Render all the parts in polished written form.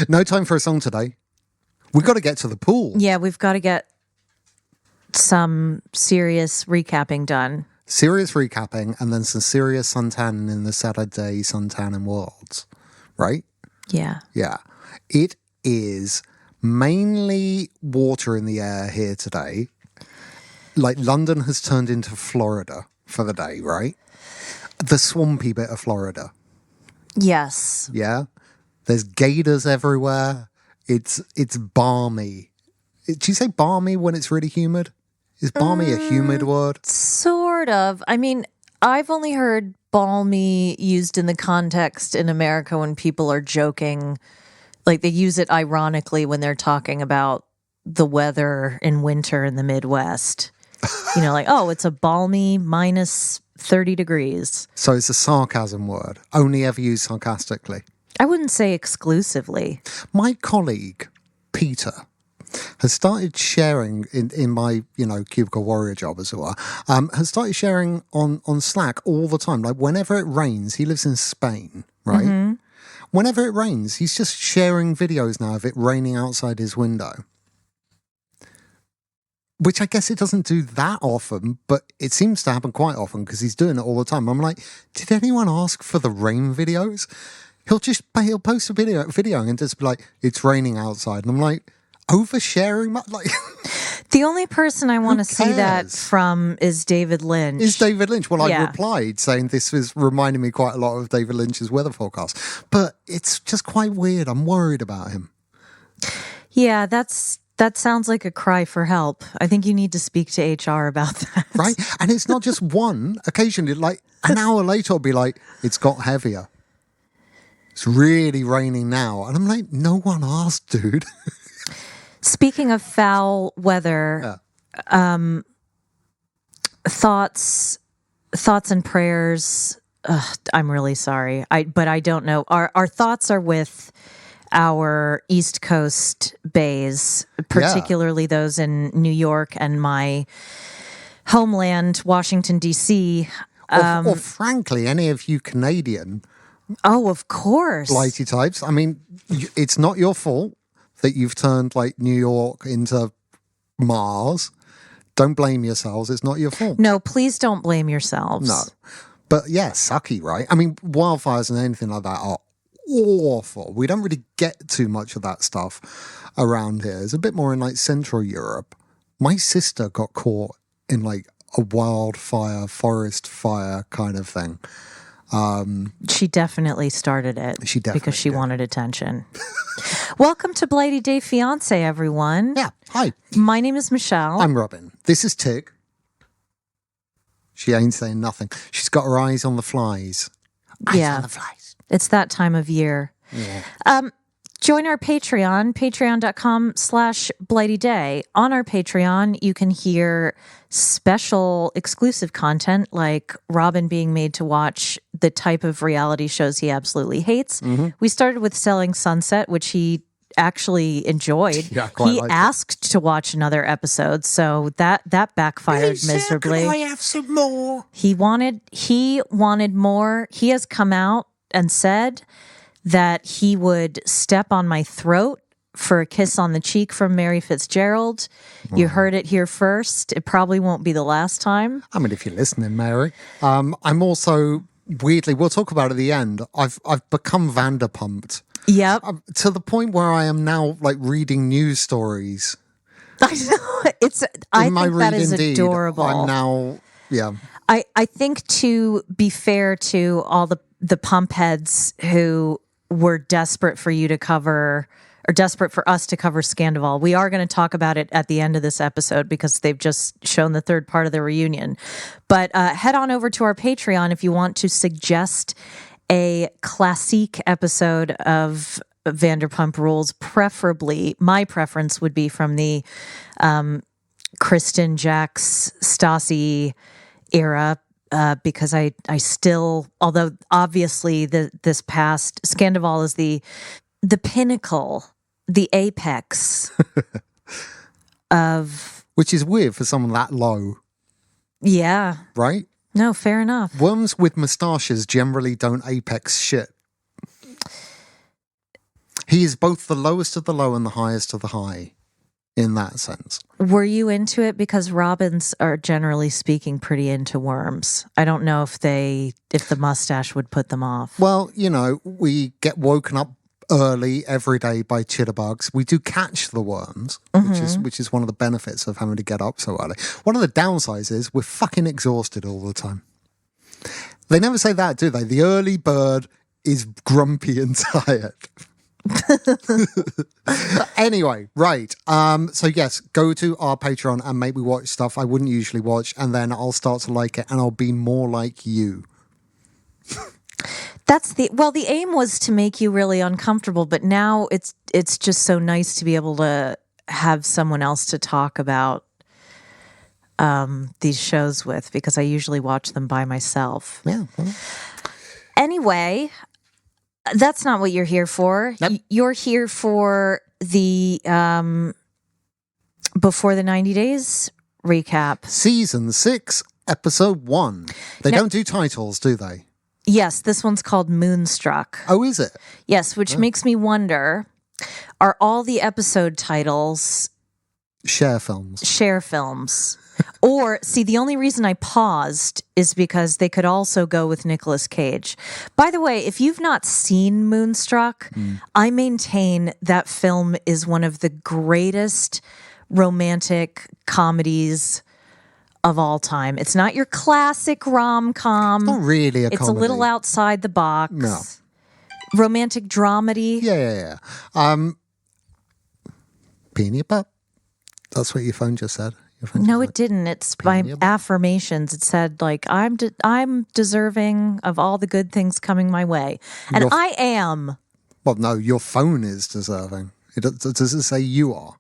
No time for a song today. We've got to get to the pool. Yeah, we've got to get some serious recapping done. Serious recapping and then some serious suntanning in the Saturday suntanning worlds. Right? Yeah. Yeah. It is mainly water in the air here today. Like London has turned into Florida for the day, right? The swampy bit of Florida. Yes. Yeah. There's gators everywhere. It's balmy. Do you say balmy when it's really humid? Is balmy a humid word? Sort of. I mean, I've only heard balmy used in the context in America when people are joking. Like they use it ironically when they're talking about the weather in winter in the Midwest. You know, like, oh, it's a balmy minus 30 degrees. So it's a sarcasm word, only ever used sarcastically. I wouldn't say exclusively. My colleague, Peter, has started sharing in my, cubicle warrior job as well, has started sharing on Slack all the time. Like whenever it rains, he lives in Spain, right? Mm-hmm. Whenever it rains, he's just sharing videos now of it raining outside his window. Which I guess it doesn't do that often, but it seems to happen quite often because he's doing it all the time. I'm like, did anyone ask for the rain videos? He'll post a video and just be like, it's raining outside. And I'm like, oversharing? Like, the only person I want to see that from is David Lynch. Well, I replied saying this was reminding me quite a lot of David Lynch's weather forecast. But it's just quite weird. I'm worried about him. Yeah, that sounds like a cry for help. I think you need to speak to HR about that. Right? And it's not just one. Occasionally, like an hour later, it'll be like, it's got heavier. It's really raining now. And I'm like, no one asked, dude. Speaking of foul weather, thoughts and prayers. I'm really sorry. But I don't know. Our thoughts are with our East Coast bays, particularly those in New York and my homeland, Washington, D.C. Or frankly, any of you Canadian. Oh, of course. Blighty types. I mean, it's not your fault that you've turned like New York into Mars. Don't blame yourselves. It's not your fault. No, please don't blame yourselves. No. But yeah, sucky, right? I mean, wildfires and anything like that are awful. We don't really get too much of that stuff around here. It's a bit more in like Central Europe. My sister got caught in like a wildfire, forest fire kind of thing. She definitely started it. Because she wanted attention. Welcome to Blighty Day Fiance, everyone. Yeah, hi. My name is Michelle. I'm Robin. This is Tig. She ain't saying nothing. She's got her eyes on the flies. Eyes on the flies. It's that time of year. Yeah. Join our Patreon, patreon.com/blightyday. On our Patreon, you can hear special exclusive content like Robin being made to watch the type of reality shows he absolutely hates. Mm-hmm. We started with Selling Sunset, which he actually enjoyed. Yeah, he asked to watch another episode, so that backfired miserably. Can I have some more? He wanted more. He has come out and said that he would step on my throat for a kiss on the cheek from Mary Fitzgerald. You heard it here first. It probably won't be the last time. I mean, if you're listening, Mary. I'm also, weirdly, we'll talk about it at the end, I've become Vanderpumped. Yep. To the point where I am now, like, reading news stories. I know. I think that is adorable. I'm now, yeah. I think to be fair to all the pump heads who were desperate for you to cover, or desperate for us to cover Scandival. We are going to talk about it at the end of this episode because they've just shown the third part of the reunion. But head on over to our Patreon if you want to suggest a classique episode of Vanderpump Rules. Preferably, my preference would be from the Kristen, Jax, Stassi era. Because I still, although obviously this past Scandival is the pinnacle, the apex of... Which is weird for someone that low. Yeah. Right? No, fair enough. Worms with moustaches generally don't apex shit. He is both the lowest of the low and the highest of the high in that sense. Were you into it? Because robins are generally speaking pretty into worms. I don't know if the mustache would put them off. Well, we get woken up early every day by chitterbugs. We do catch the worms, which is one of the benefits of having to get up so early. One of the downsides is we're fucking exhausted all the time. They never say that, do they? The early bird is grumpy and tired. Anyway, right. So yes, go to our Patreon and make me watch stuff I wouldn't usually watch, and then I'll start to like it and I'll be more like you. The aim was to make you really uncomfortable, but now it's just so nice to be able to have someone else to talk about these shows with, because I usually watch them by myself. Yeah. Well. Anyway, that's not what you're here for. Nope. You're here for the Before the 90 Days recap. Season 6, Episode 1. They don't do titles, do they? Yes, this one's called Moonstruck. Oh, is it? Yes, which makes me wonder, are all the episode titles Share films? Or, see, the only reason I paused is because they could also go with Nicolas Cage. By the way, if you've not seen Moonstruck, I maintain that film is one of the greatest romantic comedies of all time. It's not your classic rom-com. Not really a comedy. It's a little outside the box. No. Romantic dramedy. Yeah. Peanut butter? That's what your phone just said. No, it didn't. It's by affirmations. It said, like, I'm deserving of all the good things coming my way. And I am. Well, no, your phone is deserving. Does it say you are?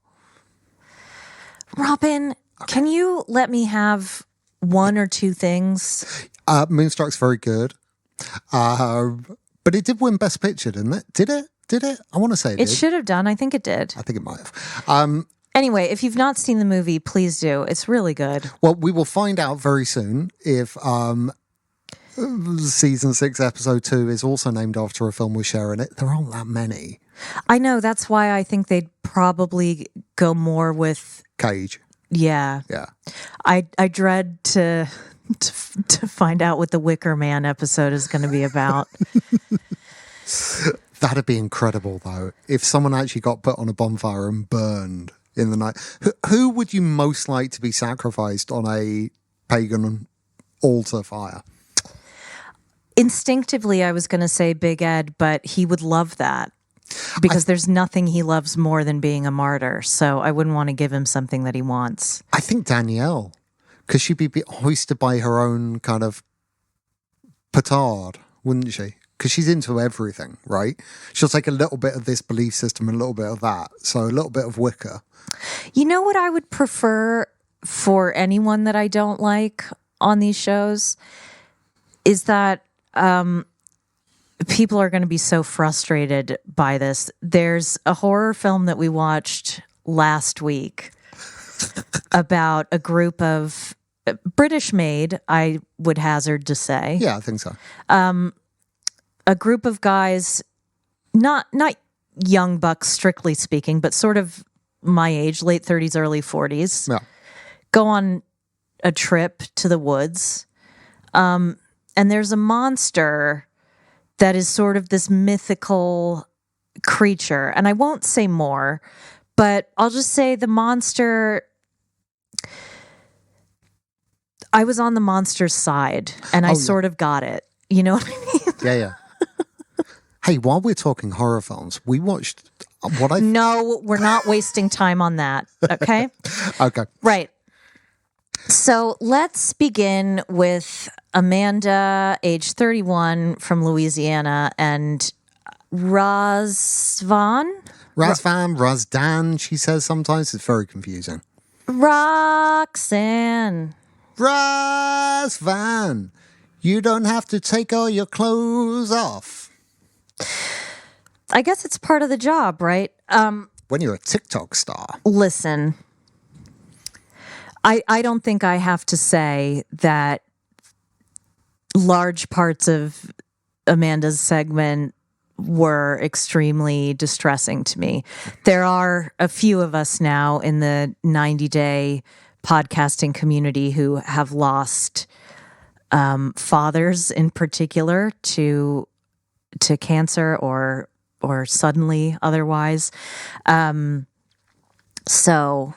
Robin, can you let me have one or two things? Moonstruck's very good. But it did win Best Picture, didn't it? Did it? I want to say it did. It should have done. I think it did. I think it might have. Anyway, if you've not seen the movie, please do. It's really good. Well, we will find out very soon if Season 6, Episode 2 is also named after a film with Cher in it. There aren't that many. I know. That's why I think they'd probably go more with Cage. Yeah. I dread to find out what the Wicker Man episode is going to be about. That'd be incredible, though, if someone actually got put on a bonfire and burned in the night. Who would you most like to be sacrificed on a pagan altar fire? Instinctively, I was going to say Big Ed, but he would love that because there's nothing he loves more than being a martyr. So I wouldn't want to give him something that he wants. I think Danielle, because she'd be hoisted by her own kind of petard, wouldn't she? Because she's into everything, right? She'll take a little bit of this belief system and a little bit of that. So a little bit of Wicca. You know what I would prefer for anyone that I don't like on these shows is that people are going to be so frustrated by this. There's a horror film that we watched last week about a group of British made, I would hazard to say. Yeah, I think so. A group of guys, not young bucks strictly speaking, but sort of my age, late 30s, early 40s, go on a trip to the woods. And there's a monster that is sort of this mythical creature. And I won't say more, but I'll just say the monster... I was on the monster's side, and I sort of got it. You know what I mean? Yeah. Hey, while we're talking horror films, we watched No, we're not wasting time on that, okay? Okay. Right. So let's begin with Amanda, age 31, from Louisiana, and Razvan, she says sometimes. It's very confusing. Roxanne. Razvan, you don't have to take all your clothes off. I guess it's part of the job, right? When you're a TikTok star. Listen, I don't think I have to say that large parts of Amanda's segment were extremely distressing to me. There are a few of us now in the 90-day podcasting community who have lost fathers in particular to cancer or suddenly otherwise. So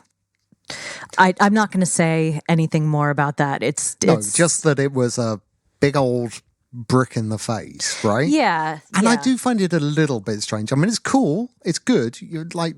I'm not going to say anything more about that. It's just that it was a big old brick in the face, right? Yeah. And I do find it a little bit strange. I mean, it's cool. It's good. You're like...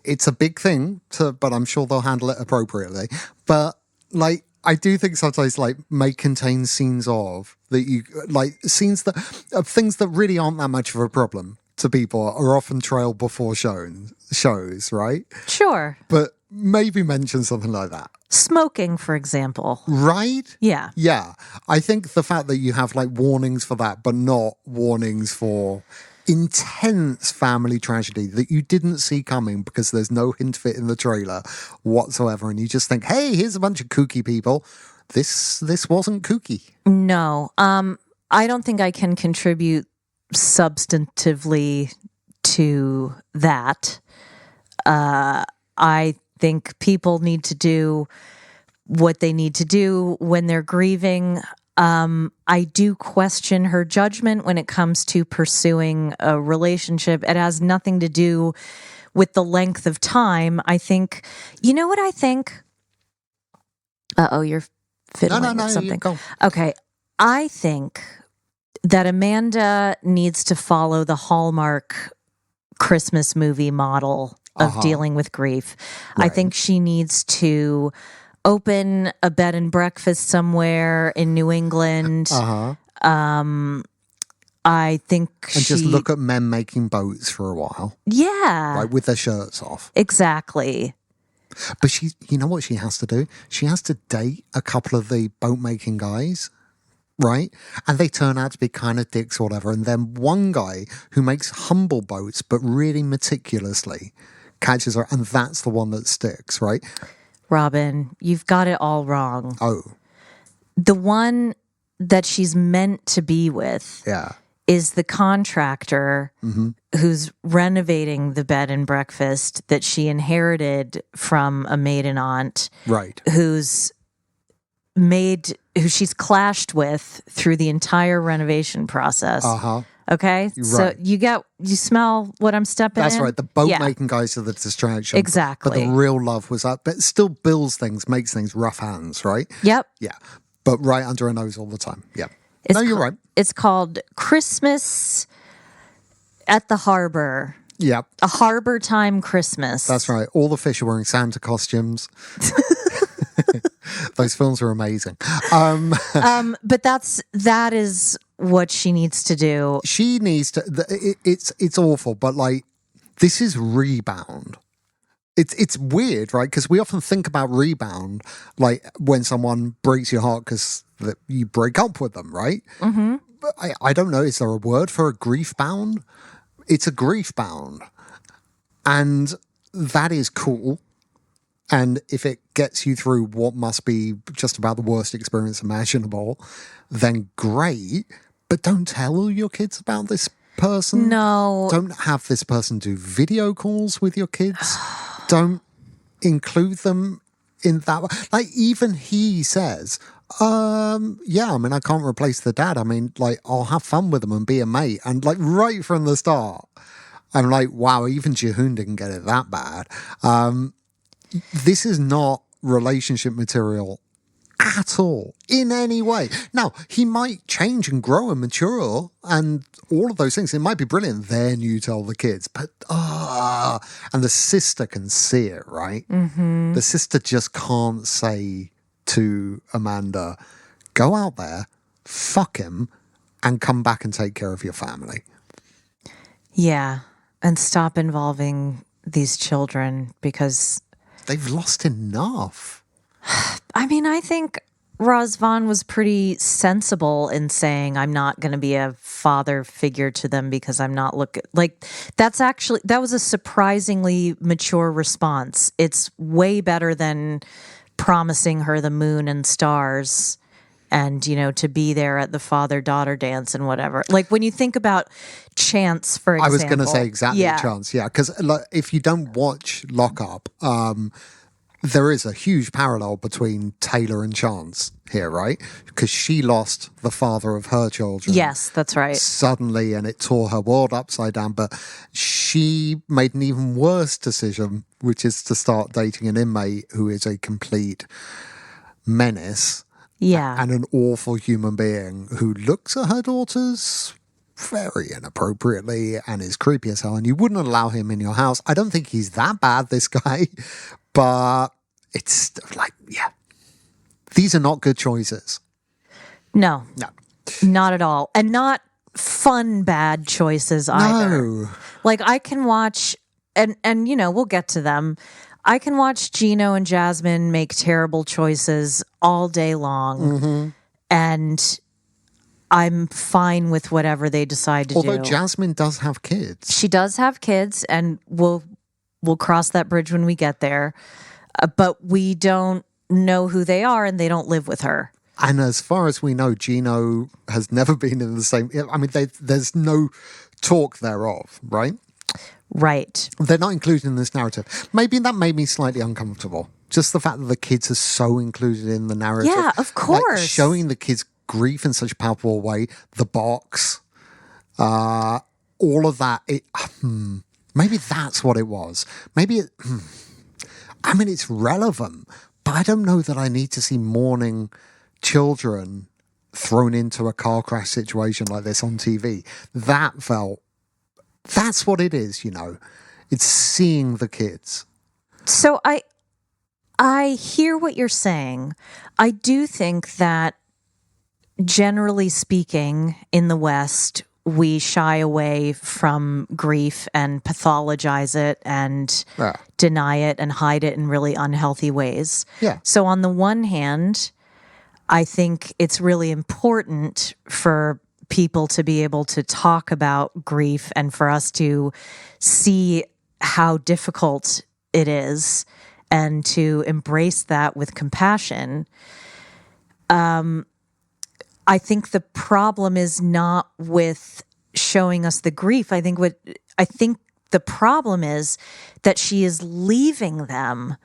it's a big thing, but I'm sure they'll handle it appropriately. But like, I do think sometimes like may contain scenes of that you like scenes that of things that really aren't that much of a problem to people are often trailed before shows, right? Sure. But maybe mention something like that. Smoking, for example. Right? Yeah. Yeah. I think the fact that you have like warnings for that, but not warnings for intense family tragedy that you didn't see coming because there's no hint of it in the trailer whatsoever, and you just think, hey, here's a bunch of kooky people. This wasn't kooky. No. I don't think I can contribute substantively to that. I think people need to do what they need to do when they're grieving. I do question her judgment when it comes to pursuing a relationship. It has nothing to do with the length of time. I think, you know what I think? You're fiddling with something. Go. Okay. I think that Amanda needs to follow the Hallmark Christmas movie model of dealing with grief. Right. I think she needs to open a bed and breakfast somewhere in New England. I think just look at men making boats for a while. Yeah. Like with their shirts off. Exactly. But you know what she has to do? She has to date a couple of the boat making guys, right? And they turn out to be kind of dicks or whatever. And then one guy who makes humble boats, but really meticulously catches her. And that's the one that sticks, right? Robin, you've got it all wrong. Oh. The one that she's meant to be with is the contractor who's renovating the bed and breakfast that she inherited from a maiden aunt. Right. Who she's clashed with through the entire renovation process. Okay? Right. So you smell what I'm stepping in? That's right. The boat making guys are the distraction. Exactly. But the real love was that. But it still builds things, makes things rough hands, right? Yep. Yeah. But right under her nose all the time. Yeah. You're right. It's called Christmas at the Harbor. Yep. A harbor time Christmas. That's right. All the fish are wearing Santa costumes. Those films are amazing. But that is what she needs to do. She needs to. It's awful, but like this is Rebound. It's weird, right? Because we often think about Rebound like when someone breaks your heart because you break up with them, right? Mm-hmm. But I don't know. Is there a word for a grief bound? It's a grief bound, and that is cool. And if it gets you through what must be just about the worst experience imaginable, then great. But don't tell all your kids about this person. No. Don't have this person do video calls with your kids. Don't include them in that. Like, even he says, I mean, I can't replace the dad. I mean, like, I'll have fun with them and be a mate. And, like, right from the start, I'm like, wow, even Jihoon didn't get it that bad. This is not relationship material at all, in any way. Now, he might change and grow and mature and all of those things. It might be brilliant. Then you tell the kids. But, and the sister can see it, right? Mm-hmm. The sister just can't say to Amanda, go out there, fuck him, and come back and take care of your family. Yeah, and stop involving these children because they've lost enough. I mean, I think Razvan was pretty sensible in saying, I'm not going to be a father figure to them because I'm not that was a surprisingly mature response. It's way better than promising her the moon and stars and, you know, to be there at the father-daughter dance and whatever. Like when you think about Chance, for example. I was going to say exactly Yeah. Chance, yeah. Because if you don't watch Lock Up, there is a huge parallel between Taylor and Chance here, right? Because she lost the father of her children. Yes, that's right. Suddenly, and it tore her world upside down. But she made an even worse decision, which is to start dating an inmate who is a complete menace. Yeah. And an awful human being who looks at her daughters very inappropriately and is creepy as hell. And you wouldn't allow him in your house. I don't think he's that bad, this guy. But it's like, yeah, these are not good choices. No. No. Not at all. And not fun bad choices either. No. Like I can watch, and you know, we'll get to them. I can watch Gino and Jasmine make terrible choices all day long, and I'm fine with whatever they decide to do. Although Jasmine does have kids. She does have kids, and we'll cross that bridge when we get there. But we don't know who they are, and they don't live with her. And as far as we know, Gino has never been in the same... I mean, there's no talk thereof, right? Right. They're not included in this narrative. Maybe that made me slightly uncomfortable. Just the fact that the kids are so included in the narrative. Yeah, of course. Like showing the kids grief in such a palpable way. The box. All of that. Maybe that's what it was. Maybe it... I mean, it's relevant, but I don't know that I need to see mourning children thrown into a car crash situation like this on TV. That's what it is, you know. It's seeing the kids. So I hear what you're saying. I do think that generally speaking in the West, we shy away from grief and pathologize it and deny it and hide it in really unhealthy ways. Yeah. So on the one hand, I think it's really important for people to be able to talk about grief and for us to see how difficult it is and to embrace that with compassion. I think the problem is not with showing us the grief. I think the problem is that she is leaving them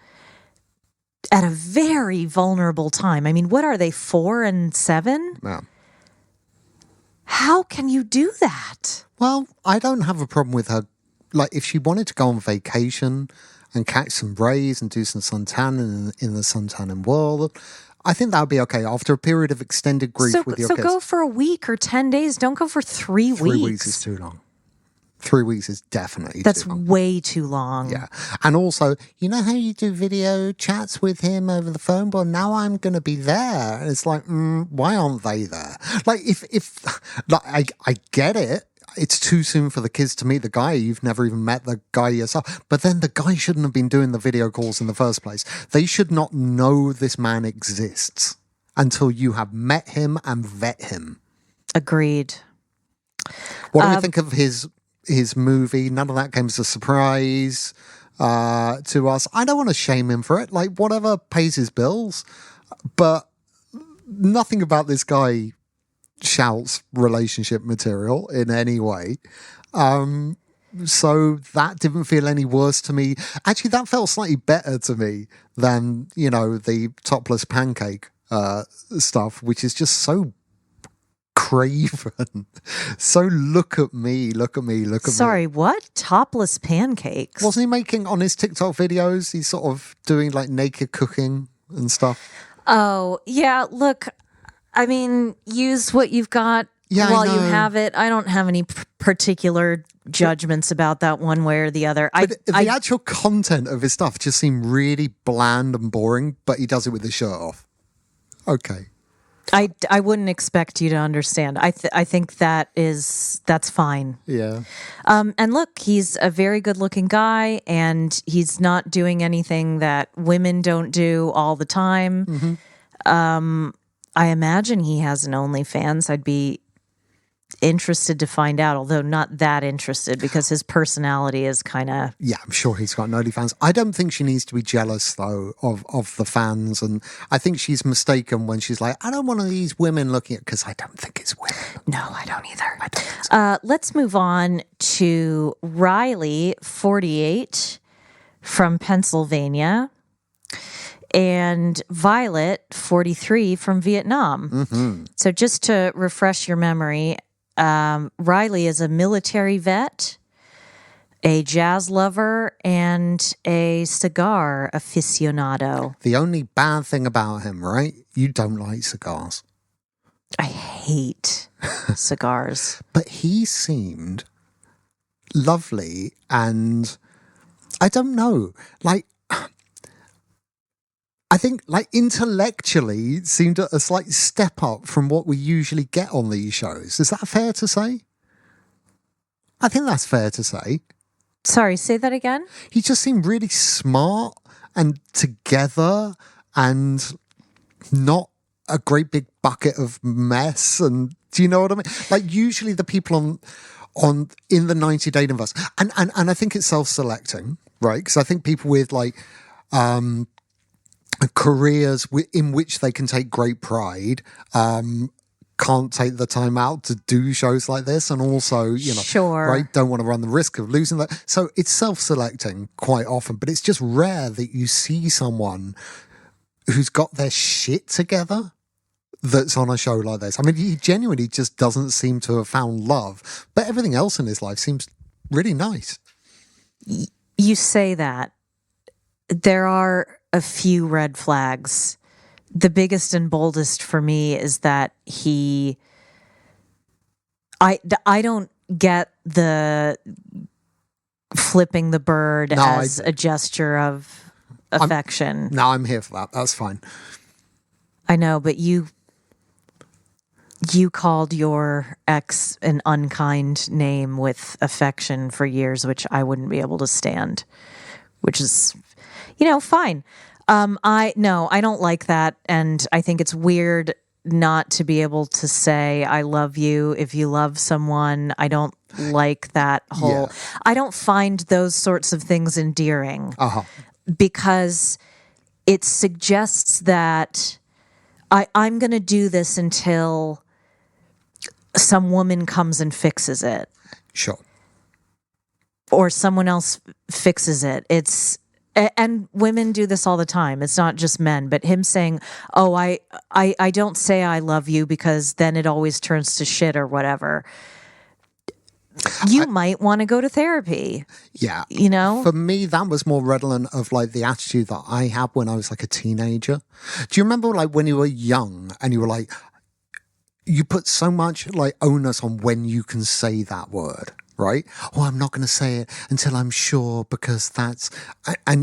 at a very vulnerable time. I mean, what are they, 4 and 7? Yeah. How can you do that? Well, I don't have a problem with her. Like, if she wanted to go on vacation and catch some rays and do some suntan in the suntanning world, I think that would be okay after a period of extended grief with your kids. So go for a week or 10 days. Don't go for 3 weeks. 3 weeks is too long. 3 weeks is definitely That's too long. way too long. Yeah. And also, you know how you do video chats with him over the phone? Well, now I'm going to be there. And it's like, why aren't they there? Like, if like, I get it. It's too soon for the kids to meet the guy. You've never even met the guy yourself. But then the guy shouldn't have been doing the video calls in the first place. They should not know this man exists until you have met him and vet him. Agreed. What do we think of his movie? None of that came as a surprise to us. I don't want to shame him for it. Like, whatever pays his bills. But nothing about this guy shouts relationship material in any way. So that didn't feel any worse to me. Actually, that felt slightly better to me than, you know, the topless pancake stuff, which is just so craven. So look at me. Sorry, what? Topless pancakes? Wasn't he making on his TikTok videos? He's sort of doing like naked cooking and stuff. Oh, yeah. Look, I mean, use what you've got while you have it. I don't have any particular judgments about that one way or the other. The actual content of his stuff just seemed really bland and boring, but he does it with his shirt off. Okay. I wouldn't expect you to understand. I think that's fine. Yeah. And look, he's a very good looking guy and he's not doing anything that women don't do all the time. I imagine he has an OnlyFans. I'd be interested to find out, although not that interested because his personality is kind of... Yeah, I'm sure he's got no fans. I don't think she needs to be jealous, though, of the fans. And I think she's mistaken when she's like, I don't want these women looking at... Because I don't think it's women. No, I don't either. I don't. Let's move on to Riley, 48, from Pennsylvania, and Violet, 43, from Vietnam. Mm-hmm. So just to refresh your memory, Riley is a military vet, a jazz lover, and a cigar aficionado. The only bad thing about him, right? You don't like cigars. I hate cigars. But he seemed lovely, and I don't know, like, I think, like, intellectually it seemed a slight step up from what we usually get on these shows. Is that fair to say? I think that's fair to say. Sorry, say that again? He just seemed really smart and together and not a great big bucket of mess. And do you know what I mean? Like, usually the people on in the 90-day universe, and I think it's self-selecting, right? Because I think people with like careers in which they can take great pride can't take the time out to do shows like this, and also, you know, sure, right, don't want to run the risk of losing that. So it's self-selecting quite often, but it's just rare that you see someone who's got their shit together that's on a show like this. I mean, he genuinely just doesn't seem to have found love, but everything else in his life seems really nice. You say that. There are a few red flags. The biggest and boldest for me is that I don't get the flipping the bird as a gesture of affection. I'm here for that. That's fine. I know, but you called your ex an unkind name with affection for years, which I wouldn't be able to stand, which is, you know, fine. I don't like that. And I think it's weird not to be able to say, I love you if you love someone. I don't like that whole, I don't find those sorts of things endearing because it suggests that I'm going to do this until some woman comes and fixes it. Sure. Or someone else fixes it. And women do this all the time. It's not just men, but him saying, oh, I don't say I love you because then it always turns to shit or whatever. You might want to go to therapy. Yeah. You know? For me, that was more redolent of like the attitude that I had when I was like a teenager. Do you remember like when you were young and you were like, you put so much like onus on when you can say that word? Right? Oh, I'm not going to say it until I'm sure because that's... And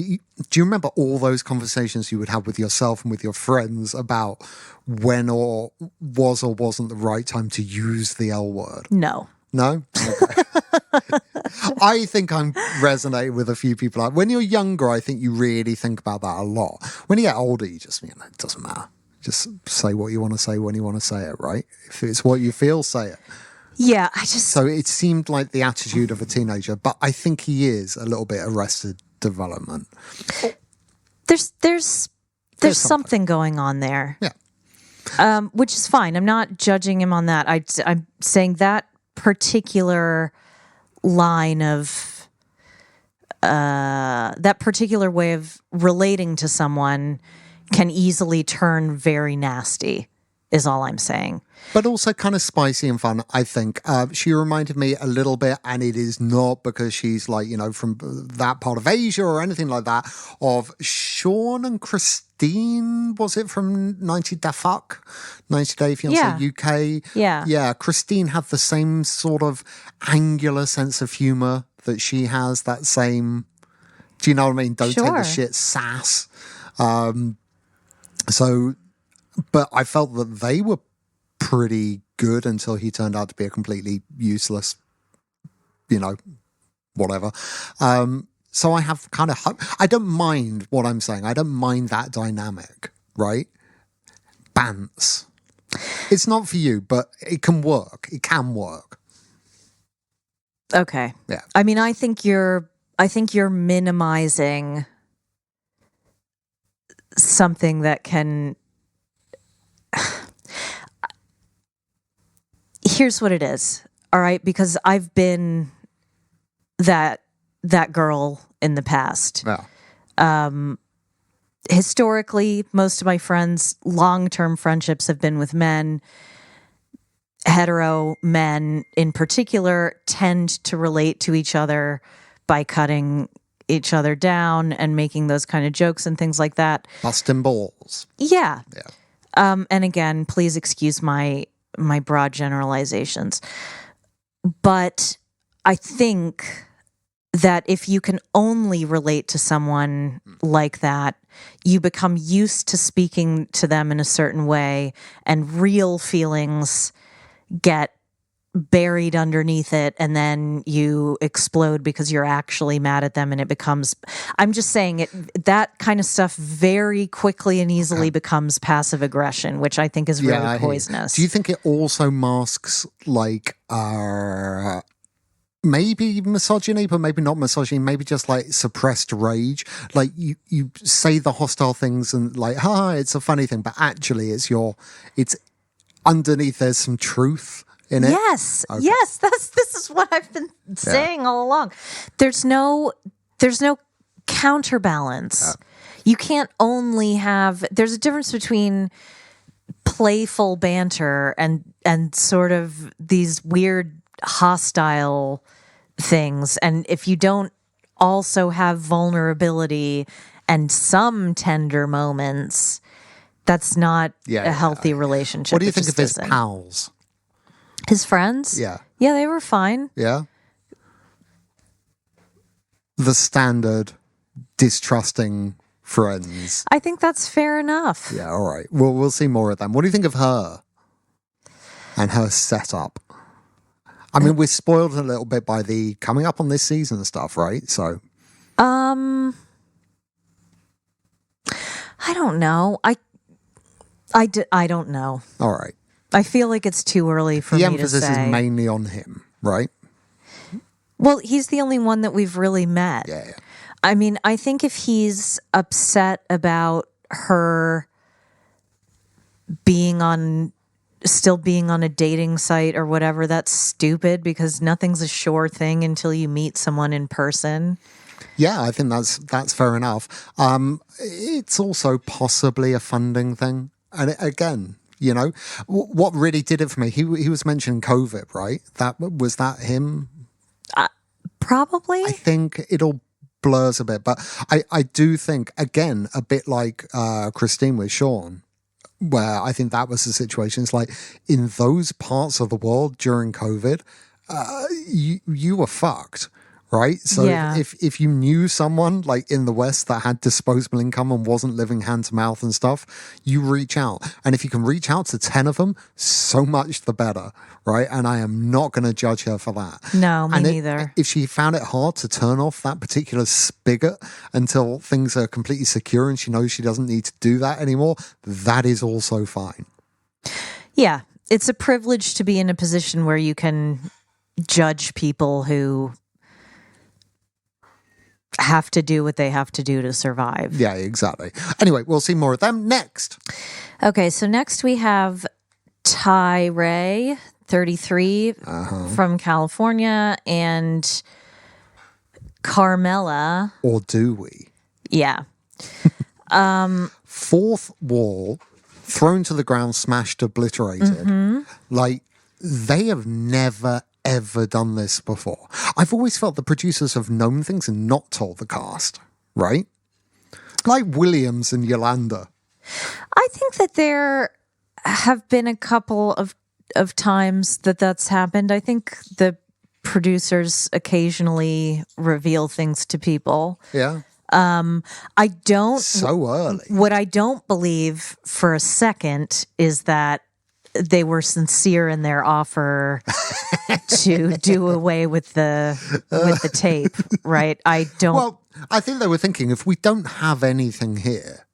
do you remember all those conversations you would have with yourself and with your friends about when or wasn't the right time to use the L word? No. No? Okay. I think I'm resonating with a few people. Like, when you're younger, I think you really think about that a lot. When you get older, you just, it doesn't matter. Just say what you want to say when you want to say it, right? If it's what you feel, say it. Yeah, So it seemed like the attitude of a teenager, but I think he is a little bit Arrested Development. There's something going on there. Yeah. Which is fine. I'm not judging him on that. I'm saying that particular line of that particular way of relating to someone can easily turn very nasty, is all I'm saying. But also kind of spicy and fun, I think. She reminded me a little bit, and it is not because she's like, from that part of Asia or anything like that, of Sean and Christine, was it from 90 Day Fiance UK? Yeah. Yeah, Christine had the same sort of angular sense of humour that she has, that same, do you know what I mean? Don't take the shit sass. But I felt that they were pretty good until he turned out to be a completely useless, whatever. So I have kind of hope. I don't mind what I'm saying. I don't mind that dynamic, right? Bants. It's not for you, but it can work. It can work. Okay. Yeah. I mean, I think you're minimizing something that can. Here's what it is. All right, because I've been that girl in the past. Yeah. Historically, most of my friends' long-term friendships have been with men. Hetero men in particular tend to relate to each other by cutting each other down and making those kind of jokes and things like that. Busting balls. Yeah. Yeah. And again, please excuse my broad generalizations. But I think that if you can only relate to someone like that, you become used to speaking to them in a certain way, and real feelings get buried underneath it, and then you explode because you're actually mad at them, and it becomes, I'm just saying it, that kind of stuff very quickly and easily becomes passive aggression, which I think is really poisonous. Do you think it also masks like maybe misogyny, but maybe not misogyny, maybe just like suppressed rage? Like you say the hostile things and like, it's a funny thing, but actually it's underneath there's some truth in it. Yes. Okay. Yes, this is what I've been saying all along. There's no counterbalance. You can't only have, there's a difference between playful banter and sort of these weird hostile things, and if you don't also have vulnerability and some tender moments, that's not a healthy relationship. What do you think of his pals? His friends? Yeah, they were fine. Yeah, the standard distrusting friends. I think that's fair enough. Yeah, all right. Well, we'll see more of them. What do you think of her and her setup? I mean, we're spoiled a little bit by the coming up on this season stuff, right? So, I don't know. I don't know. All right. I feel like it's too early for me to say. The emphasis is mainly on him, right? Well, he's the only one that we've really met. Yeah. I mean, I think if he's upset about her still being on a dating site or whatever, that's stupid, because nothing's a sure thing until you meet someone in person. Yeah, I think that's fair enough. It's also possibly a funding thing. And again, you know, what really did it for me, he was mentioning COVID, right? Was that him? Probably. I think it all blurs a bit. But I do think, again, a bit like Christine with Sean, where I think that was the situation. It's like in those parts of the world during COVID, you were fucked, right? So if you knew someone like in the West that had disposable income and wasn't living hand to mouth and stuff, you reach out. And if you can reach out to 10 of them, so much the better, right? And I am not going to judge her for that. No, me neither. If she found it hard to turn off that particular spigot until things are completely secure and she knows she doesn't need to do that anymore, that is also fine. Yeah, it's a privilege to be in a position where you can judge people who have to do what they have to do to survive. Yeah, exactly. Anyway, we'll see more of them next. Okay, so next we have Ty Ray, 33, from California, and Carmela. Or do we? Yeah. Fourth wall, thrown to the ground, smashed, obliterated. Mm-hmm. Like, they have never ever done this before. I've always felt the producers have known things and not told the cast, right? Like Williams and Yolanda. I think that there have been a couple of times that's happened. I think the producers occasionally reveal things to people. Yeah. I don't. So early. What I don't believe for a second is that they were sincere in their offer to do away with the tape, right? I don't. Well, I think they were thinking, if we don't have anything here,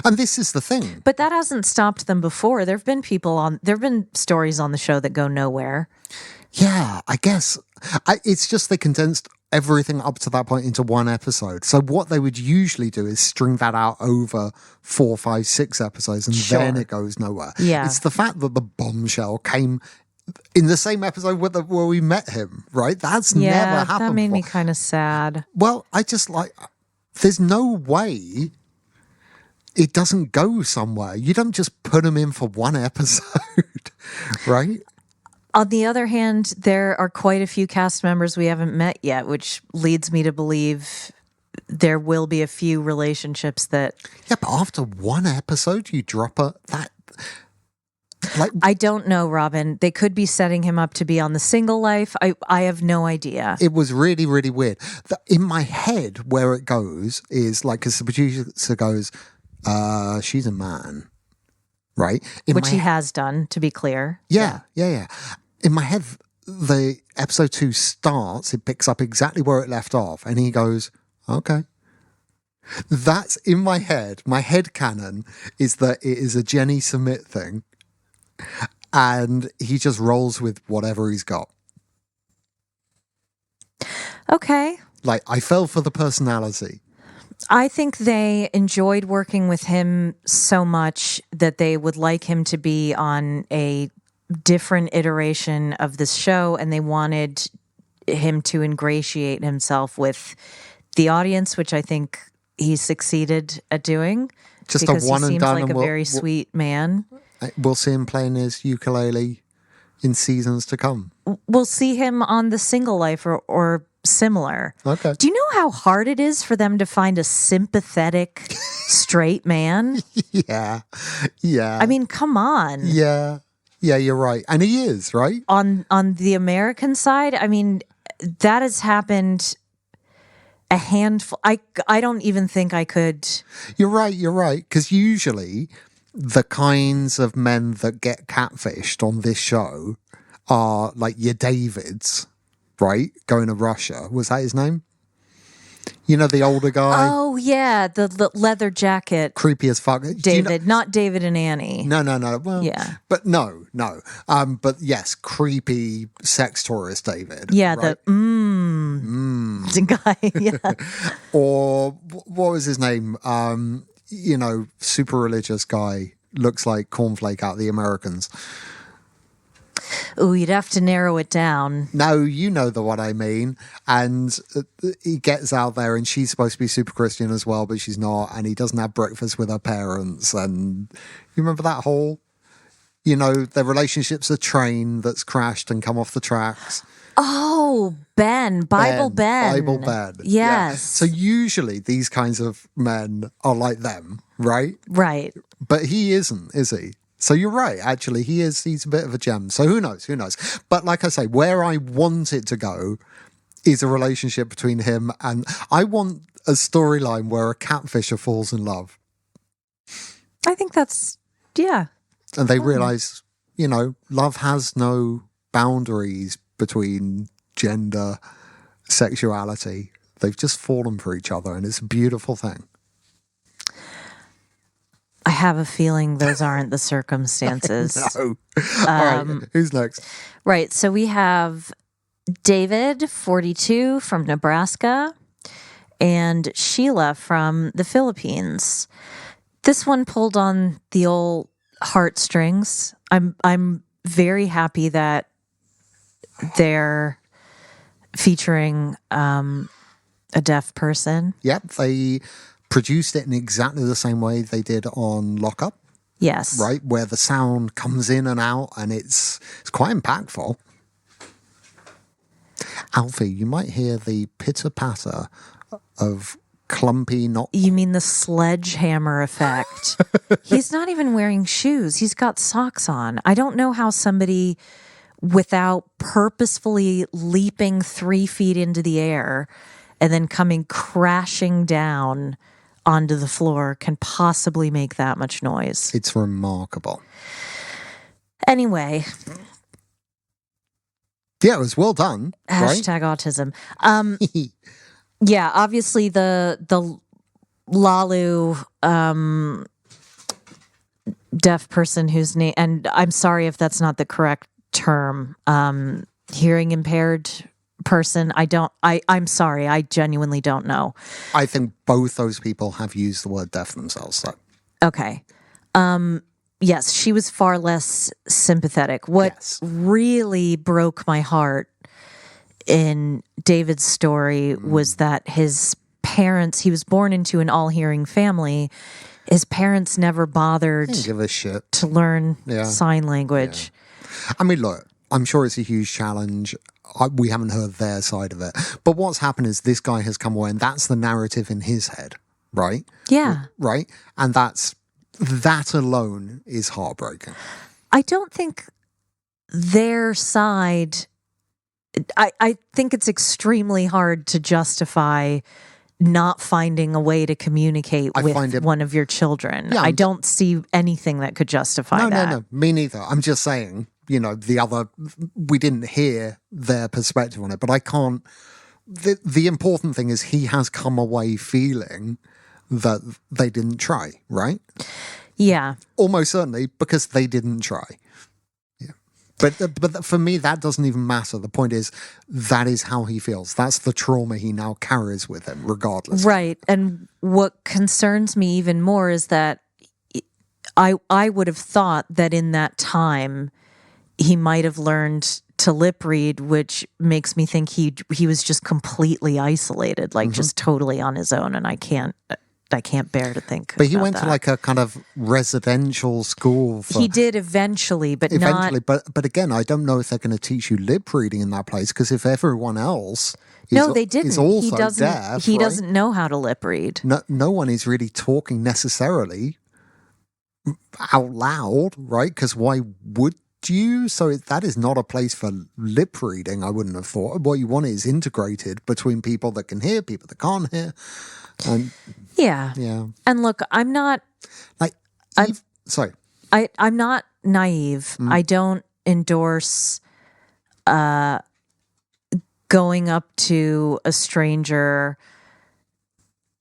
And this is the thing. But that hasn't stopped them before. There have been stories on the show that go nowhere. Yeah, I guess. It's just they condensed everything up to that point into one episode. So what they would usually do is string that out over 4, 5, 6 episodes, and then it goes nowhere. Yeah. It's the fact that the bombshell came in the same episode where we met him, right? That's never happened that made before. me kind of sad. Well, there's no way it doesn't go somewhere. You don't just put him in for one episode, right? On the other hand, there are quite a few cast members we haven't met yet, which leads me to believe there will be a few relationships that... Yeah, but after one episode, you drop that... I don't know, Robin. They could be setting him up to be on the single life. I have no idea. It was really, really weird. In my head, where it goes is like, because the producer goes, she's a man, right? Which he has done, to be clear. Yeah. In my head, the episode 2 starts, it picks up exactly where it left off, and he goes, okay. That's in my head. My head canon is that it is a Jenny Submit thing, and he just rolls with whatever he's got. Okay. Like, I fell for the personality. I think they enjoyed working with him so much that they would like him to be on a different iteration of this show, and they wanted him to ingratiate himself with the audience, which I think he succeeded at doing. Just a one he and seems done. like a very sweet man. We'll see him playing his ukulele in seasons to come. We'll see him on the single life or similar. Okay. Do you know how hard it is for them to find a sympathetic straight man? Yeah. I mean, come on. Yeah, you're right. And he is, right? On the American side, I mean, that has happened a handful. I don't even think I could. You're right. Because usually the kinds of men that get catfished on this show are like your Davids, right? Going to Russia. Was that his name? You know, the older guy? Oh, yeah. The leather jacket. Creepy as fuck. David, not David and Annie. No. Well, yeah. But no. But yes, creepy sex tourist David. Yeah, right? the guy. Yeah. Or what was his name? Super religious guy. Looks like Cornflake out of The Americans. Oh, you'd have to narrow it down. No, you know the one I mean. And he gets out there and she's supposed to be super Christian as well, but she's not. And he doesn't have breakfast with her parents. And you remember that whole, their relationship's a train that's crashed and come off the tracks. Oh, Bible Ben. Yes. Yeah. So usually these kinds of men are like them, right? Right. But he isn't, is he? So you're right, actually. He's a bit of a gem. So who knows? But like I say, where I want it to go is a relationship between him and... I want a storyline where a catfisher falls in love. I think that's... Yeah. And they realise, love has no boundaries between gender, sexuality. They've just fallen for each other, and it's a beautiful thing. I have a feeling those aren't the circumstances. No. All right, who's next? Right, so we have David, 42, from Nebraska, and Sheila from the Philippines. This one pulled on the old heartstrings. I'm very happy that they're featuring a deaf person. Yep, they produced it in exactly the same way they did on Lock Up. Yes. Right, where the sound comes in and out, and it's quite impactful. Alfie, you might hear the pitter-patter of clumpy, not... You mean the sledgehammer effect. He's not even wearing shoes. He's got socks on. I don't know how somebody, without purposefully leaping 3 feet into the air and then coming crashing down onto the floor, can possibly make that much noise. It's remarkable. Anyway. Yeah, it was well done. Hashtag autism. Yeah, obviously the Lalu, deaf person whose name, and I'm sorry if that's not the correct term, hearing impaired person. I'm sorry. I genuinely don't know. I think both those people have used the word deaf themselves. So. Okay. Yes, she was far less sympathetic. What really broke my heart in David's story was that his parents, he was born into an all-hearing family. His parents never bothered give a shit to learn sign language. Yeah. I mean, look, I'm sure it's a huge challenge. We haven't heard their side of it. But what's happened is this guy has come away, and that's the narrative in his head, right? Yeah. Right? And that alone is heartbreaking. I don't think their side... I think it's extremely hard to justify not finding a way to communicate with one of your children. Yeah, I don't see anything that could justify that. No, me neither. I'm just saying, we didn't hear their perspective on it, but I can't. The important thing is he has come away feeling that they didn't try, right? Yeah. Almost certainly because they didn't try. But for me, that doesn't even matter. The point is, that is how he feels. That's the trauma he now carries with him, regardless. Right. And what concerns me even more is that I would have thought that in that time, he might have learned to lip read, which makes me think he was just completely isolated, like just totally on his own. And I can't bear to think. But he went to like a kind of residential school. He did eventually, but not. But again, I don't know if they're going to teach you lip reading in that place, because if everyone else they didn't. Is also he doesn't. deaf, he doesn't know how to lip read. No one is really talking necessarily out loud, right? Because why would you? So that is not a place for lip reading. I wouldn't have thought. What you want is integrated between people that can hear, people that can't hear. And yeah. And look, I'm not sorry. I'm not naive. I don't endorse going up to a stranger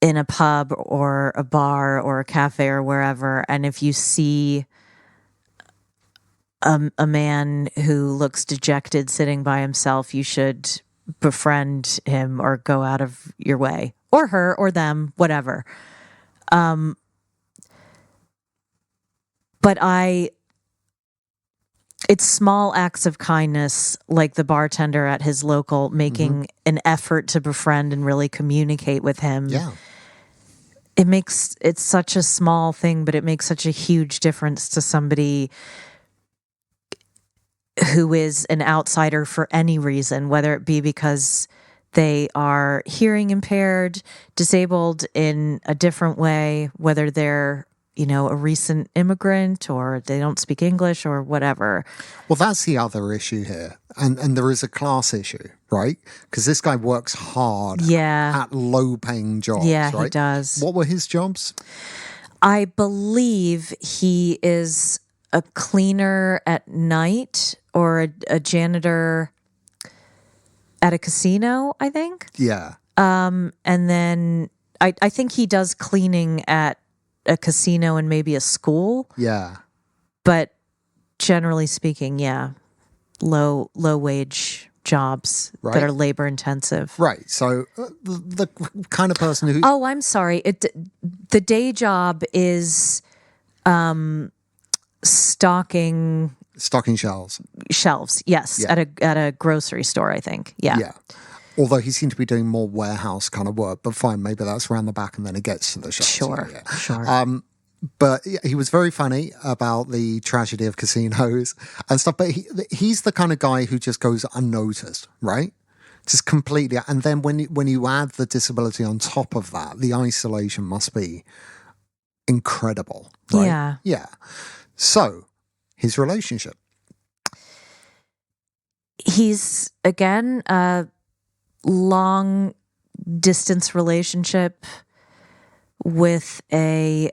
in a pub or a bar or a cafe or wherever, and if you see a man who looks dejected sitting by himself, you should befriend him or go out of your way. Or her, or them, whatever. But it's small acts of kindness, like the bartender at his local making an effort to befriend and really communicate with him. Yeah. It's such a small thing, but it makes such a huge difference to somebody who is an outsider for any reason, whether it be because they are hearing impaired, disabled in a different way, whether they're, a recent immigrant or they don't speak English or whatever. Well, that's the other issue here. And there is a class issue, right? Because this guy works hard at low-paying jobs, right? He does. What were his jobs? I believe he is a cleaner at night or a janitor at a casino, I think. Yeah. And then I think he does cleaning at a casino and maybe a school. Yeah. But generally speaking, low wage jobs that are labor intensive. Right. So the kind of person who... Oh, I'm sorry. The day job is stocking shelves. Yes, at a grocery store, I think. Yeah. Although he seemed to be doing more warehouse kind of work, but fine, maybe that's around the back and then it gets to the shelves. Sure. But he was very funny about the tragedy of casinos and stuff. But he's the kind of guy who just goes unnoticed, right? Just completely. And then when you add the disability on top of that, the isolation must be incredible, right? Yeah. So his relationship. He's, again, long distance relationship with a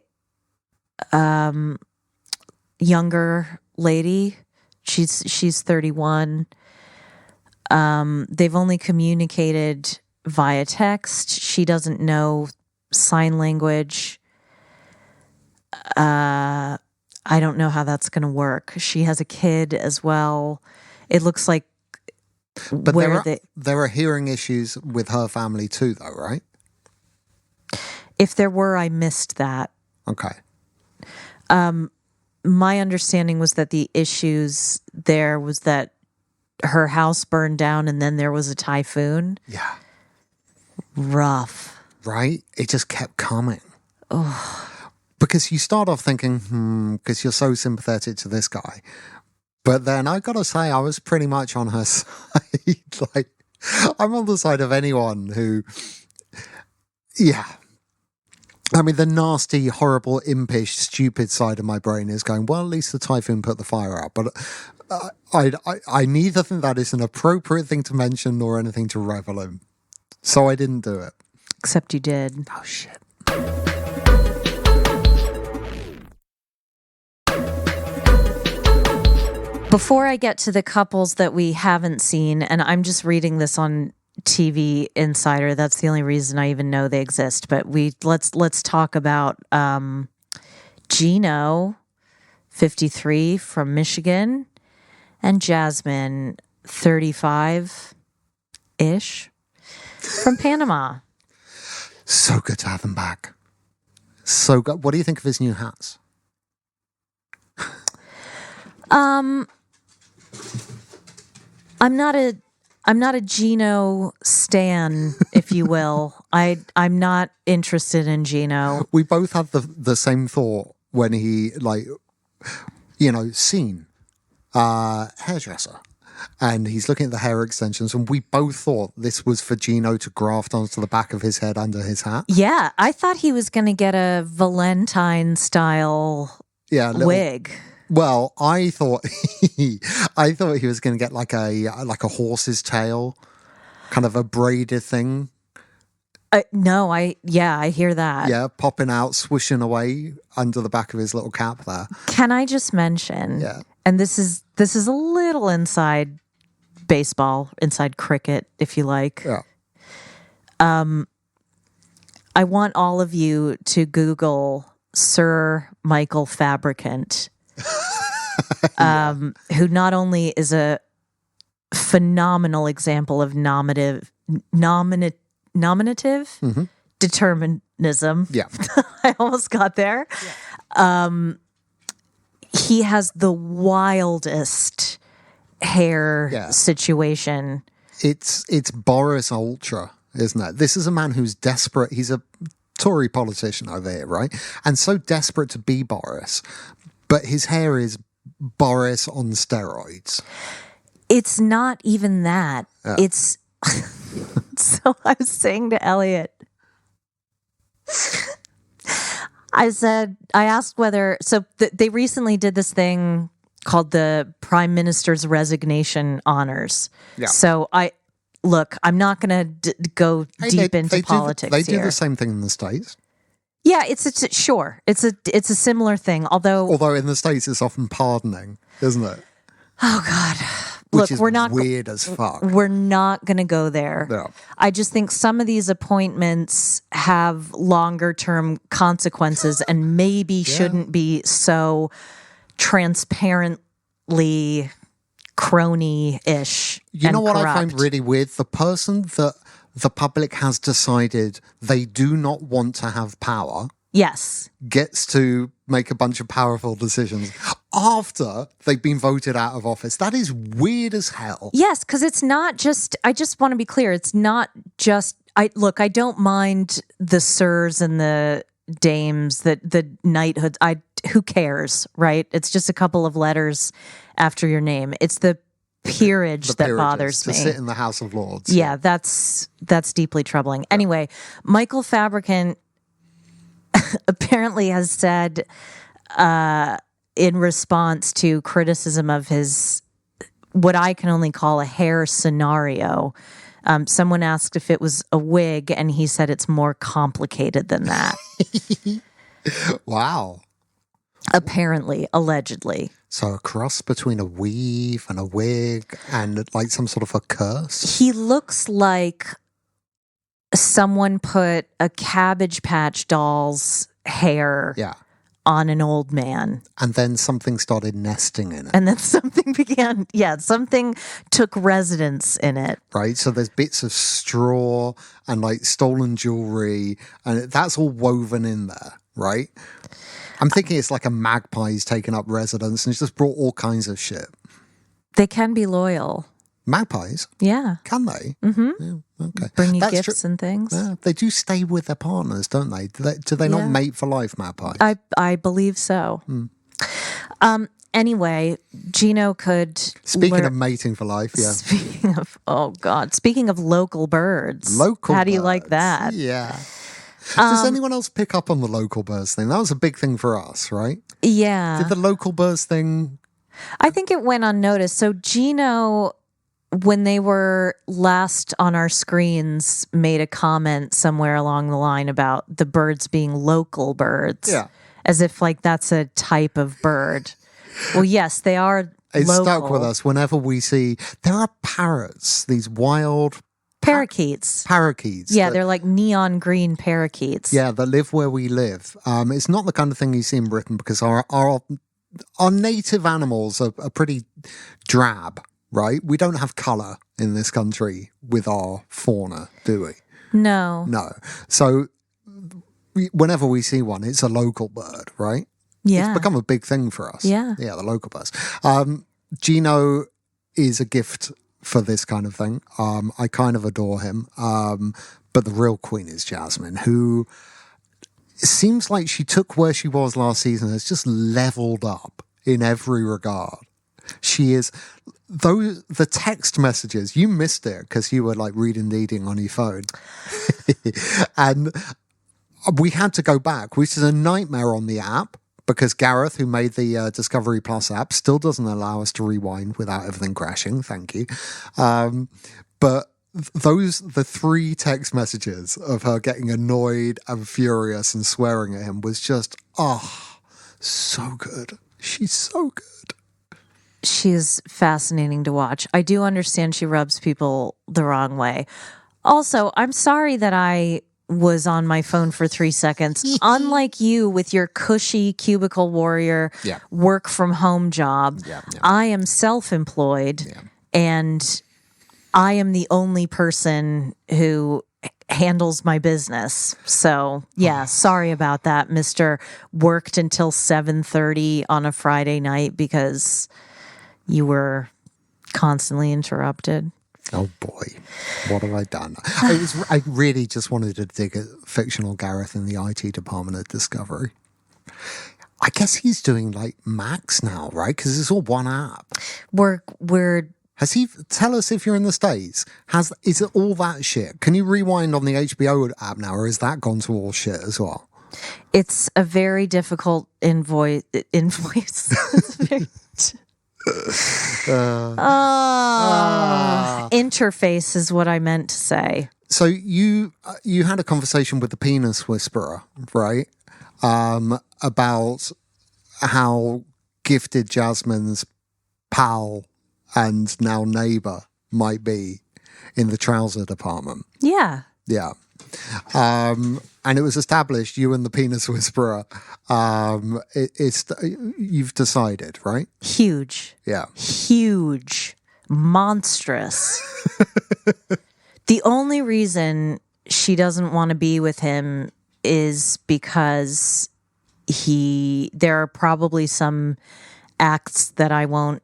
younger lady. She's 31. They've only communicated via text. She doesn't know sign language. I don't know how that's going to work. She has a kid as well. It looks like But there are hearing issues with her family too, though, right? If there were, I missed that. Okay. My understanding was that the issues there was that her house burned down and then there was a typhoon. Yeah. Rough. Right? It just kept coming. Oh. Because you start off thinking, because you're so sympathetic to this guy. But then I got to say, I was pretty much on her side. Like, I'm on the side of anyone who, yeah. I mean, the nasty, horrible, impish, stupid side of my brain is going, well, at least the typhoon put the fire out. But I neither think that is an appropriate thing to mention nor anything to revel in. So I didn't do it. Except you did. Oh, shit. Before I get to the couples that we haven't seen, and I'm just reading this on TV Insider. That's the only reason I even know they exist. But let's talk about Gino, 53 from Michigan, and Jasmine, 35-ish from Panama. So good to have them back. So good. What do you think of his new hats? I'm not a Gino stan, if you will. I'm not interested in Gino. We both had the same thought when he, like, seen hairdresser. And he's looking at the hair extensions, and we both thought this was for Gino to graft onto the back of his head under his hat. Yeah, I thought he was going to get a Valentine-style wig. Well, I thought he was going to get like a horse's tail, kind of a braided thing. No, I hear that. Yeah, popping out, swishing away under the back of his little cap there. Can I just mention? Yeah. And this is a little inside baseball, inside cricket, if you like. Yeah. I want all of you to Google Sir Michael Fabricant. Who not only is a phenomenal example of nominative determinism. Yeah. I almost got there. Yeah. He has the wildest hair situation. It's Boris Ultra, isn't it? This is a man who's desperate. He's a Tory politician over here, right? And so desperate to be Boris, but his hair is Boris on steroids. It's not even that. Yeah. It's so I was saying to Elliot, I asked whether, they recently did this thing called the Prime Minister's Resignation Honors. Yeah. So I'm not going to go deep into politics They here. do the same thing in the States. Yeah, it's a similar thing. Although in the States it's often pardoning, isn't it? Oh God. Which is weird as fuck. We're not going to go there. Yeah. I just think some of these appointments have longer term consequences and maybe shouldn't be so transparently crony-ish. You know what corrupt. I find really weird? The person that the public has decided they do not want to have power. Yes. Gets to make a bunch of powerful decisions after they've been voted out of office. That is weird as hell. Yes, because it's not just, I just want to be clear, it's not just, I don't mind the sirs and the dames, the knighthoods. Who cares, right? It's just a couple of letters after your name. It's the peerage that bothers me. To sit in the House of Lords. Yeah, that's deeply troubling. Anyway, Michael Fabricant apparently has said in response to criticism of his, what I can only call a hair scenario, someone asked if it was a wig, and he said it's more complicated than that. Wow. Apparently, allegedly. So a cross between a weave and a wig and like some sort of a curse? He looks like someone put a Cabbage Patch Doll's hair Yeah. on an old man. And then something started nesting in it. And then something something took residence in it. Right? So there's bits of straw and like stolen jewelry, and that's all woven in there, right? I'm thinking it's like a magpie's taken up residence and it's just brought all kinds of shit. They can be loyal. Magpies? Yeah. Can they? Mm-hmm. Yeah, okay. Bring you That's gifts and things. Yeah, they do stay with their partners, don't they? Do they not mate for life, magpies? I believe so. Anyway, Gino could... Speaking of mating for life, yeah. Speaking of local birds. How do you like that? Yeah. Does anyone else pick up on the local birds thing? That was a big thing for us, right? Yeah. Did the local birds thing... I think it went unnoticed. So Gino, when they were last on our screens, made a comment somewhere along the line about the birds being local birds. Yeah. As if like that's a type of bird. Well, yes, they are It's local. stuck with us whenever we see... There are parrots, these wild... Parakeets. Parakeets. Yeah, they're like neon green parakeets. Yeah, that live where we live. It's not the kind of thing you see in Britain because our native animals are pretty drab, right? We don't have colour in this country with our fauna, do we? No. No. So whenever we see one, it's a local bird, right? Yeah. It's become a big thing for us. Yeah. Yeah, the local birds. Gino is a gift for this kind of thing. I kind of adore him. But the real queen is Jasmine, who... It seems like she took where she was last season and has just leveled up in every regard. She is... The text messages, you missed it because you were like reading on your phone. And we had to go back, which is a nightmare on the app because Gareth, who made the Discovery Plus app, still doesn't allow us to rewind without everything crashing. Thank you. But the 3 text messages of her getting annoyed and furious and swearing at him was just, so good. She's so good. She is fascinating to watch. I do understand she rubs people the wrong way. Also, I'm sorry that I was on my phone for 3 seconds. Unlike you with your cushy cubicle warrior work from home job, I am self-employed and I am the only person who handles my business. So, sorry about that, Mr. Worked until 7:30 on a Friday night because you were constantly interrupted. Oh boy, what have I done? I really just wanted to dig at fictional Gareth in the IT department at Discovery. I guess he's doing like Max now, right? Because it's all one app. We're Has he? Tell us if you're in the States. Is it all that shit? Can you rewind on the HBO app now, or has that gone to all shit as well? It's a very difficult invoice. Interface is what I meant to say. So you had a conversation with the penis whisperer, right? About how gifted Jasmine's pal and now neighbor might be in the trouser department. Yeah. Yeah. And it was established, you and the penis whisperer, you've decided, right? Huge. Yeah. Huge. Monstrous. The only reason she doesn't want to be with him is because there are probably some acts that I won't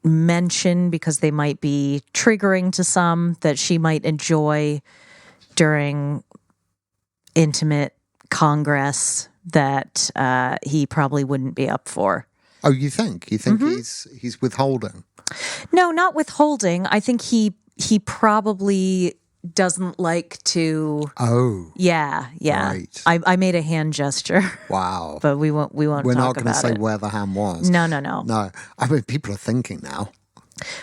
mention because they might be triggering to some that she might enjoy during intimate congress that he probably wouldn't be up for. Oh, you think? You think he's withholding? No, not withholding. I think he probably doesn't like to. Oh. Yeah. Right. I made a hand gesture. Wow. But we won't We're talk not going to about say it. where the hand was. No. No. I mean, people are thinking now.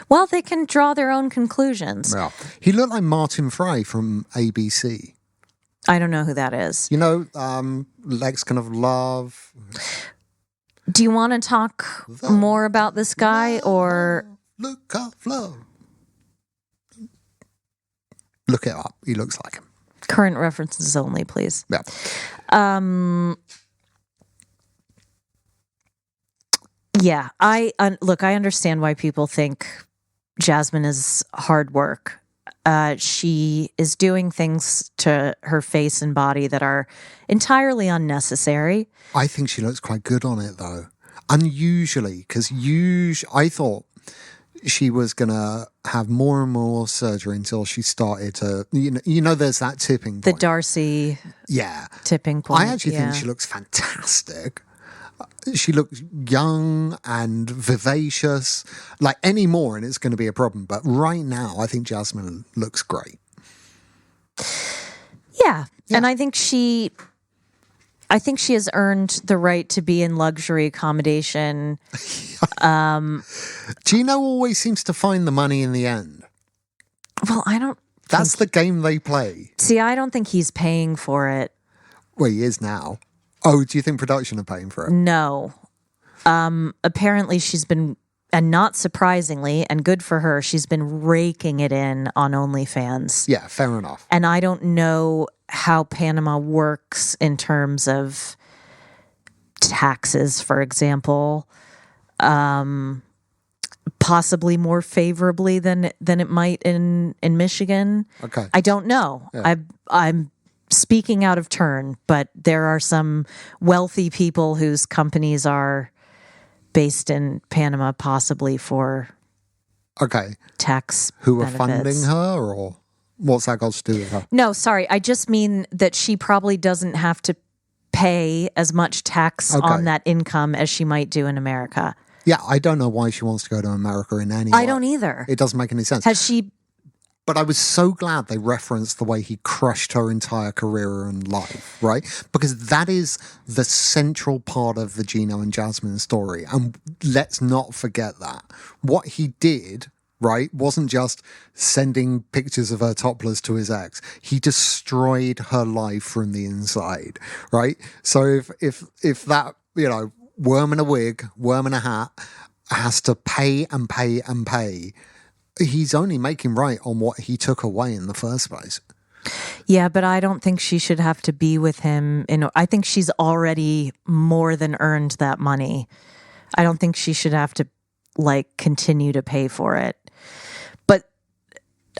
Well, they can draw their own conclusions. Yeah. He looked like Martin Fry from ABC. I don't know who that is. You know, Lexicon of Love. Do you want to talk more about this guy or... Look of love. Look it up. He looks like him. Current references only, please. Yeah. Yeah, look, I understand why people think Jasmine is hard work. She is doing things to her face and body that are entirely unnecessary. I think she looks quite good on it, though. Unusually, because I thought she was going to have more and more surgery until she started to, there's that tipping point. The Darcy tipping point. I actually think she looks fantastic. She looks young and vivacious. Like any more, and it's going to be a problem. But right now, I think Jasmine looks great. Yeah. And I think she has earned the right to be in luxury accommodation. Gino always seems to find the money in the end. Well, That's the game they play. See, I don't think he's paying for it. Well, he is now. Oh, do you think production are paying for it? No. Apparently she's been, and not surprisingly, and good for her, she's been raking it in on OnlyFans. Yeah, fair enough. And I don't know how Panama works in terms of taxes, for example. Possibly more favorably than it might in Michigan. Okay. I don't know. Yeah. I'm speaking out of turn, but there are some wealthy people whose companies are based in Panama, possibly for tax who are benefits. funding her, or what's that got to do with her? No, sorry. I just mean that she probably doesn't have to pay as much tax on that income as she might do in America. Yeah, I don't know why she wants to go to America in any way. I don't either. It doesn't make any sense. Has she? But I was so glad they referenced the way he crushed her entire career and life, right? Because that is the central part of the Gino and Jasmine story. And let's not forget that. What he did, right, wasn't just sending pictures of her topless to his ex. He destroyed her life from the inside, right? So if that, worm in a wig, worm in a hat, has to pay and pay and pay, he's only making right on what he took away in the first place. Yeah, but I don't think she should have to be with him. I think she's already more than earned that money. I don't think she should have to continue to pay for it. But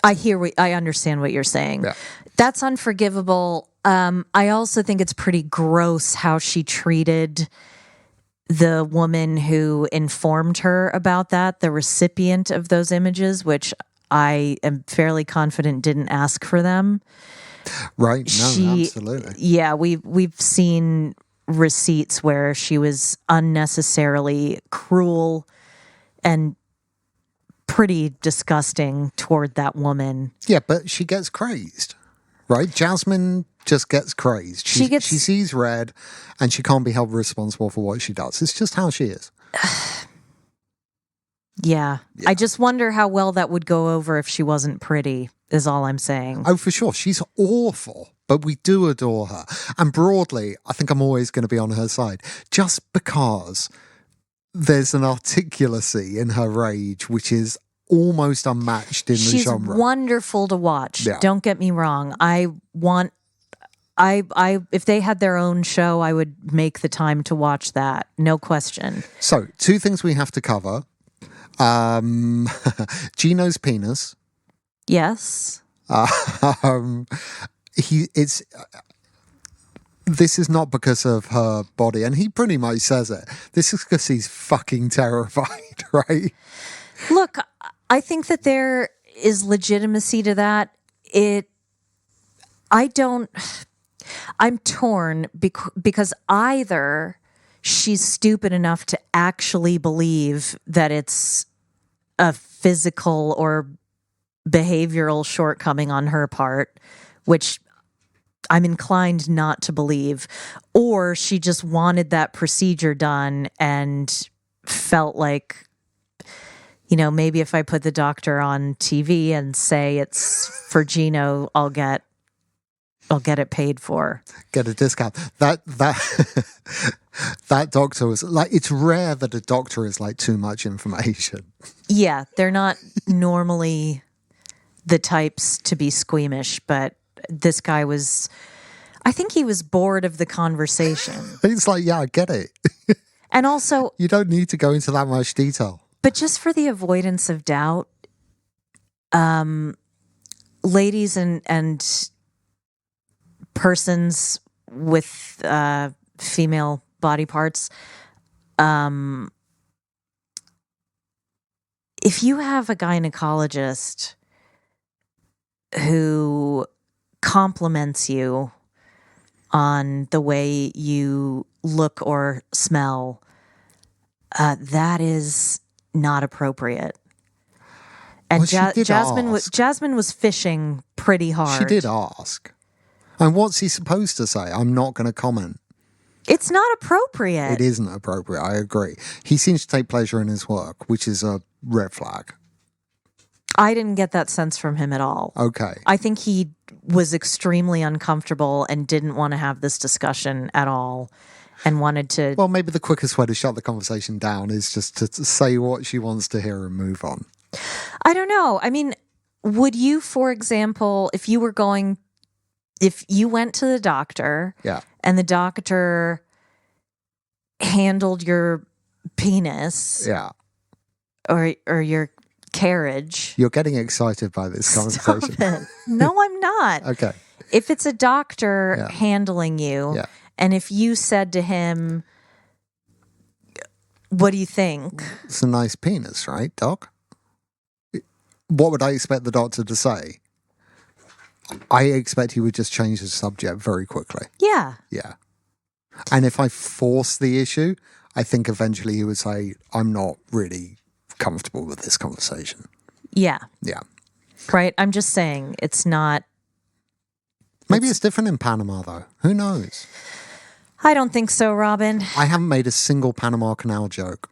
I understand what you're saying. Yeah. That's unforgivable. I also think it's pretty gross how she treated the woman who informed her about that, the recipient of those images, which I am fairly confident didn't ask for them. Right. No, absolutely. Yeah, we've seen receipts where she was unnecessarily cruel and pretty disgusting toward that woman. Yeah, but she gets crazed, right? Jasmine just gets crazed. She sees red and she can't be held responsible for what she does. It's just how she is. Yeah. I just wonder how well that would go over if she wasn't pretty, is all I'm saying. Oh, for sure. She's awful, but we do adore her. And broadly, I think I'm always going to be on her side. Just because there's an articulacy in her rage, which is almost unmatched in the genre. She's wonderful to watch. Yeah. Don't get me wrong. If they had their own show, I would make the time to watch that. No question. So, two things we have to cover. Gino's penis. Yes. This is not because of her body, and he pretty much says it. This is because he's fucking terrified, right? Look, I think that there is legitimacy to that. I'm torn because either she's stupid enough to actually believe that it's a physical or behavioral shortcoming on her part, which I'm inclined not to believe, or she just wanted that procedure done and felt like, maybe if I put the doctor on TV and say it's for Gino, I'll get it paid for. Get a discount. That doctor was it's rare that a doctor is too much information. Yeah, they're not normally the types to be squeamish, but this guy was, I think he was bored of the conversation. It's like, yeah, I get it. And also, You don't need to go into that much detail. but just for the avoidance of doubt, ladies and persons with female body parts, if you have a gynecologist who compliments you on the way you look or smell, that is not appropriate. And Well, she did Jasmine ask. was fishing pretty hard. She did ask. And what's he supposed to say? I'm not going to comment. It's not appropriate. It isn't appropriate. I agree. He seems to take pleasure in his work, which is a red flag. I didn't get that sense from him at all. Okay. I think he was extremely uncomfortable and didn't want to have this discussion at all and wanted to. Well, maybe the quickest way to shut the conversation down is just to say what she wants to hear and move on. I don't know. I mean, would you, for example, if you went to the doctor Yeah. and the doctor handled your penis Yeah. or your carriage. You're getting excited by this Stop conversation. it. No, I'm not. Okay. If it's a doctor Yeah. handling you, Yeah. and if you said to him, what do you think? It's a nice penis, right, Doc? What would I expect the doctor to say? I expect he would just change the subject very quickly. Yeah. Yeah. And if I force the issue, I think eventually he would say, I'm not really comfortable with this conversation. Yeah. Yeah. Right. I'm just saying it's not. Maybe it's different in Panama, though. Who knows? I don't think so, Robin. I haven't made a single Panama Canal joke.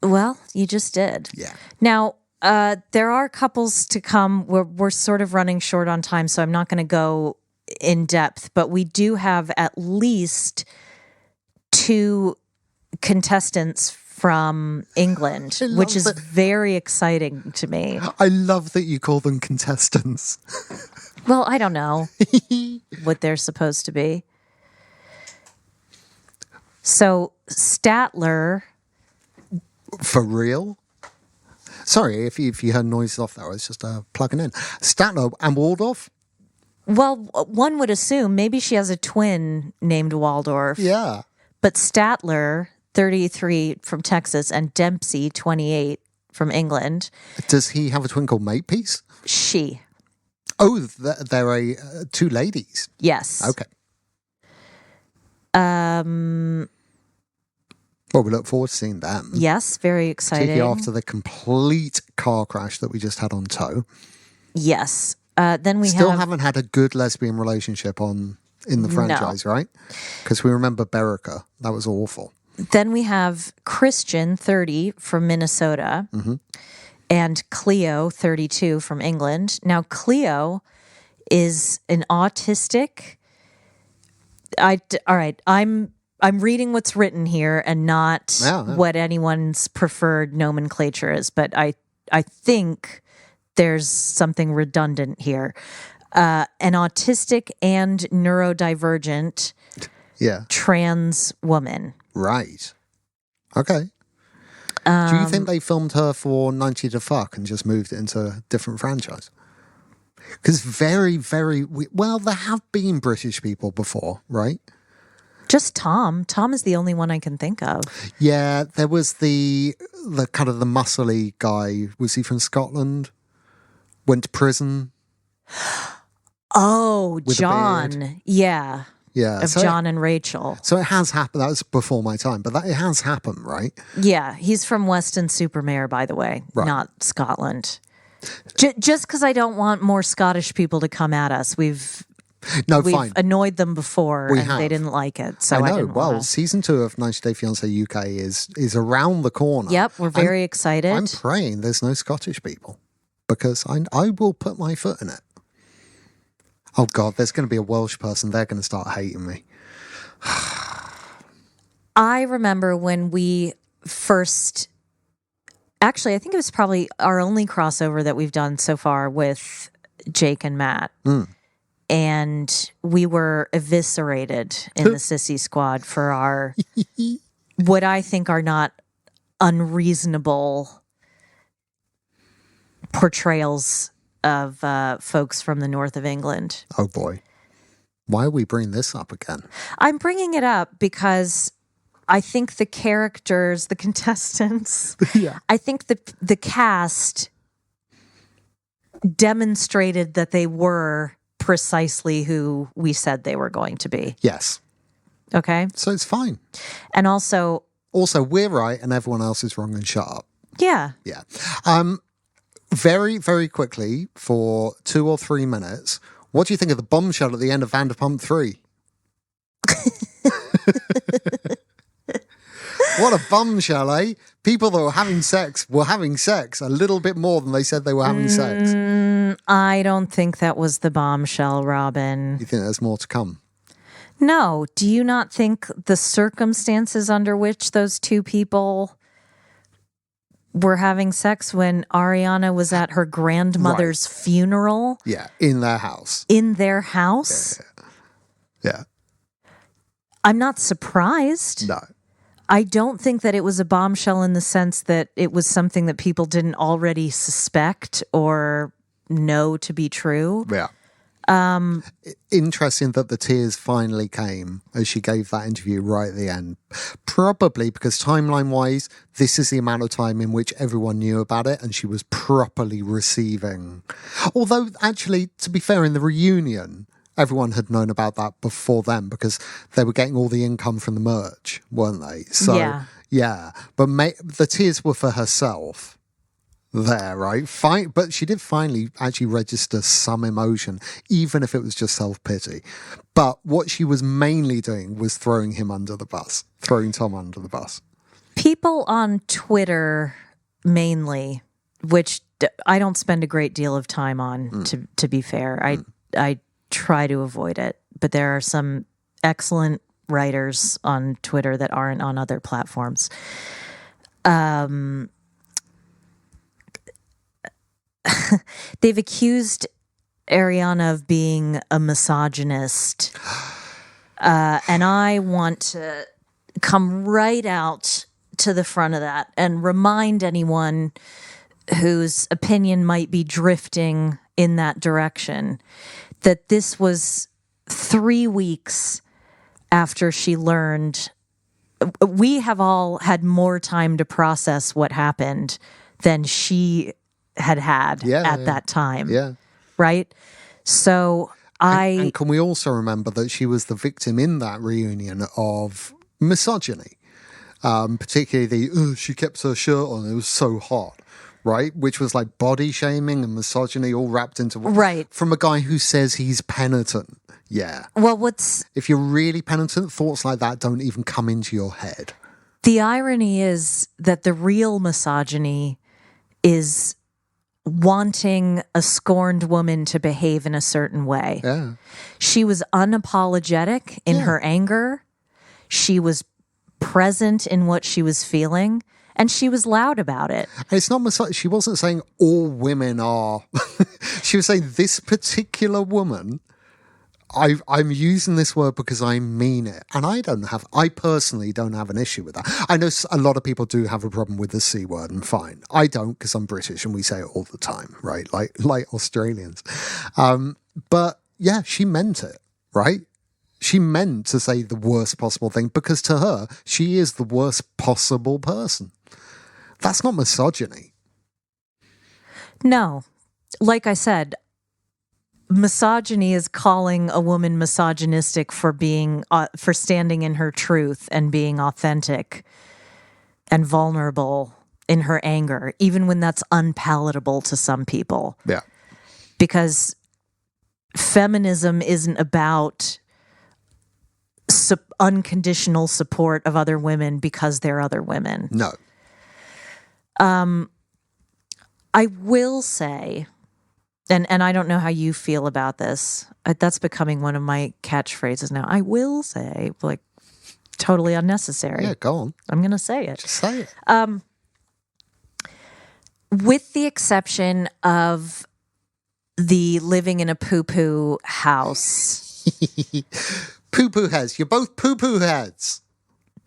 Well, you just did. Yeah. Now, there are couples to come. We're sort of running short on time, so I'm not going to go in depth, but we do have at least 2 contestants from England, which is very exciting to me. I love that you call them contestants. Well, I don't know what they're supposed to be. So, Statler. For real? Sorry, if you heard noises off there, I was just plugging in. Statler and Waldorf? Well, one would assume maybe she has a twin named Waldorf. Yeah. But Statler, 33 from Texas, and Dempsey, 28 from England. Does he have a twin called Makepeace? She. Oh, they're 2 ladies. Yes. Okay. Well, we look forward to seeing them. Yes, very exciting. Particularly after the complete car crash that we just had on tow. Yes. Then we Still haven't had a good lesbian relationship in the franchise, right? Because we remember Berica. That was awful. Then we have Christian, 30, from Minnesota, and Cleo, 32, from England. Now, Cleo is an autistic. All right, I'm reading what's written here and not what anyone's preferred nomenclature is, but I think there's something redundant here. An autistic and neurodivergent trans woman. Right. Okay. Do you think they filmed her for 90 to Fuck and just moved it into a different franchise? Because very, very... Well, there have been British people before, right? Just Tom. Tom is the only one I can think of. Yeah, there was the kind of the muscly guy. Was he from Scotland? Went to prison. Oh, with John. Yeah. Yeah. Of John and Rachel. So it has happened. That was before my time, but it has happened, right? Yeah. He's from Weston-super-Mare, by the way, not Scotland. Just because I don't want more Scottish people to come at us. We've annoyed them before they didn't like it. So I know. Well, season 2 of 90 Day Fiance UK is around the corner. Yep, we're very excited. I'm praying there's no Scottish people because I will put my foot in it. Oh God, there's going to be a Welsh person. They're going to start hating me. I remember when we first. Actually, I think it was probably our only crossover that we've done so far with Jake and Matt. And we were eviscerated in the Sissy Squad for our, what I think are not unreasonable portrayals of folks from the north of England. Oh boy. Why are we bringing this up again? I'm bringing it up because I think the characters, the contestants, I think the cast demonstrated that they were precisely who we said they were going to be. Yes. Okay? So it's fine. And also, we're right and everyone else is wrong, and shut up. yeah. Yeah. Very, very quickly, for 2 or 3 minutes, what do you think of the bombshell at the end of Vanderpump 3? What a bombshell, eh? People that were having sex a little bit more than they said they were having sex. I don't think that was the bombshell, Robin. You think there's more to come? No. Do you not think the circumstances under which those two people were having sex when Ariana was at her grandmother's funeral? Yeah, in their house. In their house? Yeah. I'm not surprised. No. I don't think that it was a bombshell in the sense that it was something that people didn't already suspect or know to be true. Yeah. Interesting that the tears finally came as she gave that interview right at the end. Probably because timeline-wise, this is the amount of time in which everyone knew about it and she was properly receiving. Although, actually, to be fair, in the reunion, everyone had known about that before then because they were getting all the income from the merch, weren't they? So, yeah. But the tears were for herself there, right? But she did finally actually register some emotion, even if it was just self-pity. But what she was mainly doing was throwing Tom under the bus. People on Twitter, mainly, which I don't spend a great deal of time on, to be fair. I try to avoid it, but there are some excellent writers on Twitter that aren't on other platforms. They've accused Ariana of being a misogynist, and I want to come right out to the front of that and remind anyone whose opinion might be drifting in that direction that this was 3 weeks after she learned. We have all had more time to process what happened than she had at that time. Yeah. Right? So And can we also remember that she was the victim in that reunion of misogyny? Particularly she kept her shirt on, it was so hot. Right? Which was like body shaming and misogyny all wrapped into one. Right. From a guy who says he's penitent. Yeah. Well, if you're really penitent, thoughts like that don't even come into your head. The irony is that the real misogyny is wanting a scorned woman to behave in a certain way. Yeah. She was unapologetic in her anger. She was present in what she was feeling. And she was loud about it. And it's not she wasn't saying all women are. She was saying this particular woman, I'm using this word because I mean it. And I personally don't have an issue with that. I know a lot of people do have a problem with the C word, and fine. I don't, because I'm British and we say it all the time, right? Like Australians. But yeah, she meant it, right? She meant to say the worst possible thing because to her, she is the worst possible person. That's not misogyny. No. Like I said, misogyny is calling a woman misogynistic for being for standing in her truth and being authentic and vulnerable in her anger, even when that's unpalatable to some people. Yeah. Because feminism isn't about unconditional support of other women because they're other women. No. I will say, and I don't know how you feel about this. That's becoming one of my catchphrases now. I will say, like, totally unnecessary. Yeah, go on. I'm going to say it. Just say it. With the exception of the living in a poo-poo house. Poo-poo heads. You're both poo-poo heads.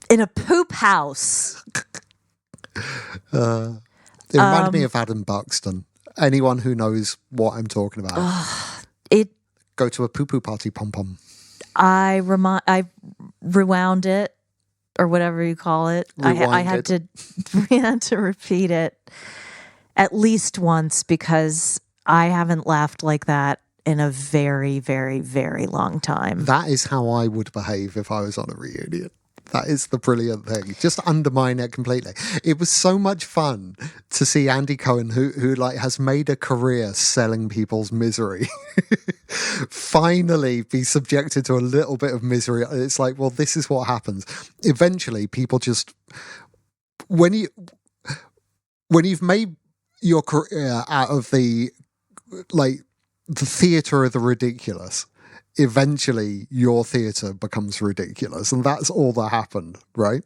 In a poop house. It reminded me of Adam Buxton. Anyone who knows what I'm talking about. Go to a poo-poo party, pom-pom. I rewound it, or whatever you call it. I had to repeat it at least once because I haven't laughed like that in a very, very, very long time. That is how I would behave if I was on a reunion. That is the brilliant thing. Just undermine it completely. It was so much fun to see Andy Cohen, who like has made a career selling people's misery, finally be subjected to a little bit of misery. It's like, well, this is what happens. Eventually, people just when you've made your career out of the theater of the ridiculous. Eventually your theatre becomes ridiculous, and that's all that happened, right?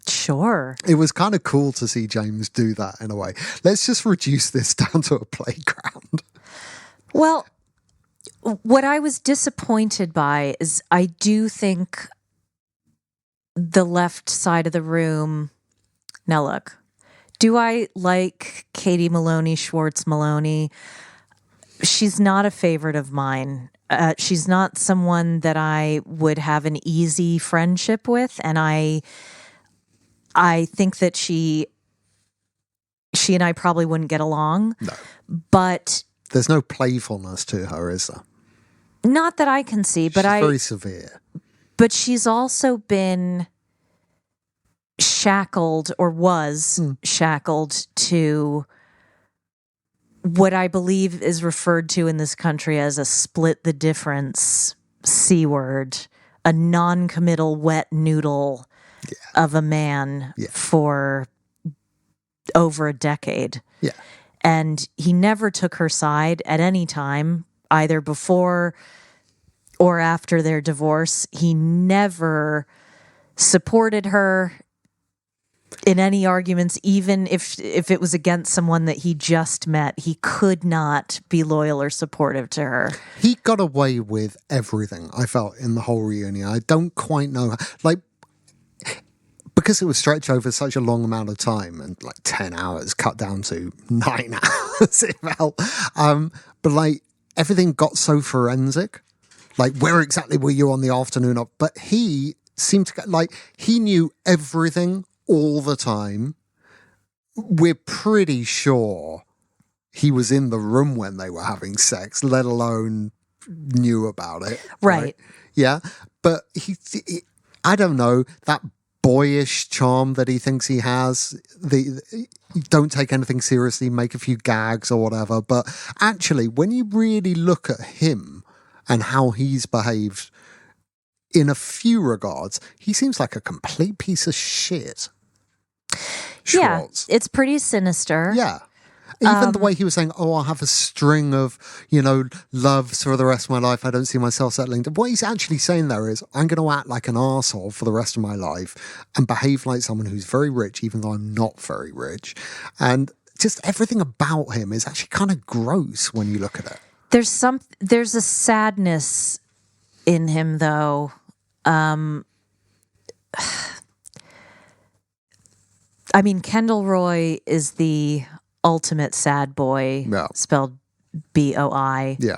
Sure. It was kind of cool to see James do that in a way. Let's just reduce this down to a playground. Well, what I was disappointed by is I do think the left side of the room. Now look, do I like Katie Maloney, Schwartz Maloney? She's not a favorite of mine. She's not someone that I would have an easy friendship with, and I think that she and I probably wouldn't get along. No. But there's no playfulness to her, is there? Not that I can see, but she's very severe. But she's also been shackled, or was shackled to what I believe is referred to in this country as a split the difference C word, a non-committal wet noodle of a man for over a decade. Yeah. And he never took her side at any time, either before or after their divorce. He never supported her in any arguments, even if it was against someone that he just met. He could not be loyal or supportive to her. He got away with everything, I felt, in the whole reunion. I don't quite know how, like, because it was stretched over such a long amount of time, and like 10 hours cut down to 9 hours, it felt. But like, everything got so forensic. Like, where exactly were you on the afternoon of? But he seemed to get, like, he knew everything all the time. We're pretty sure he was in the room when they were having sex, let alone knew about it. Right. Yeah. But he I don't know, that boyish charm that he thinks he has, don't take anything seriously, make a few gags or whatever. But actually, when you really look at him and how he's behaved in a few regards, he seems like a complete piece of shit. Schwartz. Yeah, it's pretty sinister. Yeah. Even the way he was saying, oh, I'll have a string of, loves for the rest of my life. I don't see myself settling. What he's actually saying there is, I'm going to act like an arsehole for the rest of my life and behave like someone who's very rich, even though I'm not very rich. And just everything about him is actually kind of gross when you look at it. There's a sadness in him, though. I mean, Kendall Roy is the ultimate sad boy, spelled BOI. Yeah.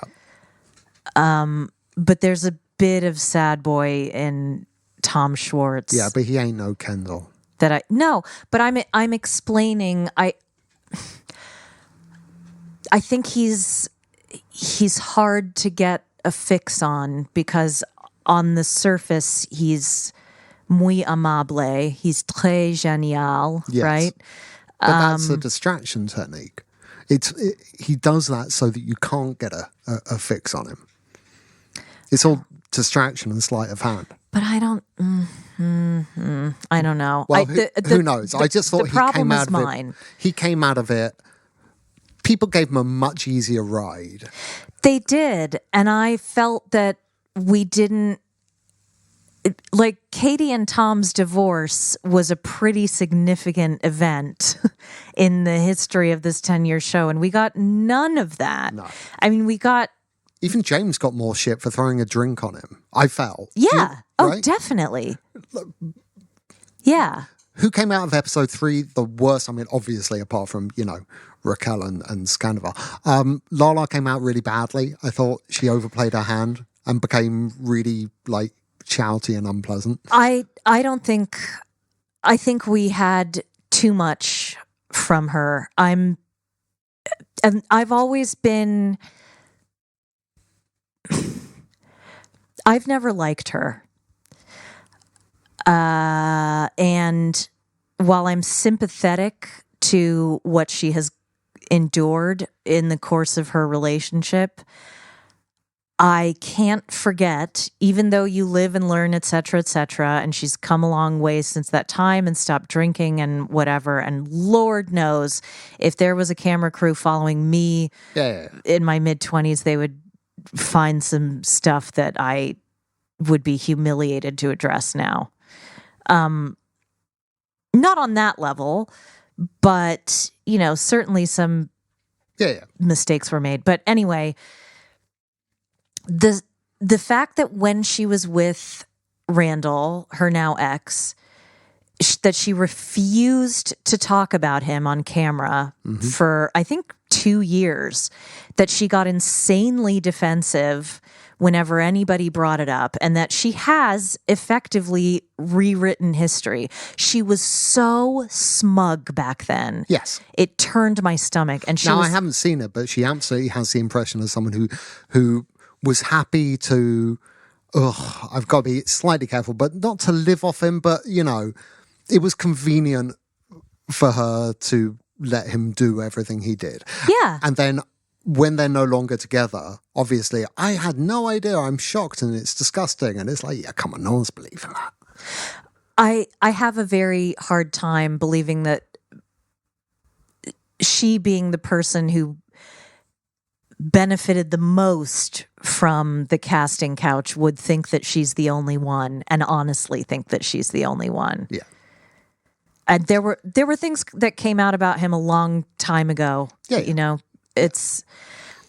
But there's a bit of sad boy in Tom Schwartz. Yeah, but he ain't no Kendall. But I'm explaining. I think he's hard to get a fix on, because on the surface he's muy amable, he's très génial, yes. Right? But that's a distraction technique. He does that so that you can't get a fix on him. It's all distraction and sleight of hand. But I don't. I don't know. Well, who knows? I just thought he came out of it. He came out of it. People gave him a much easier ride. They did, and I felt that we didn't. like Katie and Tom's divorce was a pretty significant event in the history of this 10-year show, and we got none of that. No. I mean, we got... Even James got more shit for throwing a drink on him. I felt. Yeah. Right? Definitely. Yeah. Who came out of episode 3 the worst? I mean, obviously, apart from, Raquel and Scandival. Lala came out really badly. I thought she overplayed her hand and became really, shouty and unpleasant. I think we had too much from her. And I've always been... I've never liked her. And while I'm sympathetic to what she has endured in the course of her relationship, I can't forget, even though you live and learn, et cetera, and she's come a long way since that time and stopped drinking and whatever. And Lord knows, if there was a camera crew following me in my mid-20s, they would find some stuff that I would be humiliated to address now. Not on that level, but, certainly some mistakes were made. But anyway... The fact that when she was with Randall, her now ex, that she refused to talk about him on camera for, I think, 2 years, that she got insanely defensive whenever anybody brought it up, and that she has effectively rewritten history. She was so smug back then. Yes. It turned my stomach. And I haven't seen it, but she absolutely has the impression of someone who was happy to, I've got to be slightly careful, but not to live off him, but, it was convenient for her to let him do everything he did. Yeah. And then when they're no longer together, obviously, I had no idea. I'm shocked and it's disgusting. And it's like, yeah, come on, no one's believing that. I have a very hard time believing that she, being the person who benefited the most from the casting couch, would think that she's the only one, and honestly think that she's the only one. Yeah. And there were things that came out about him a long time ago. Yeah. It's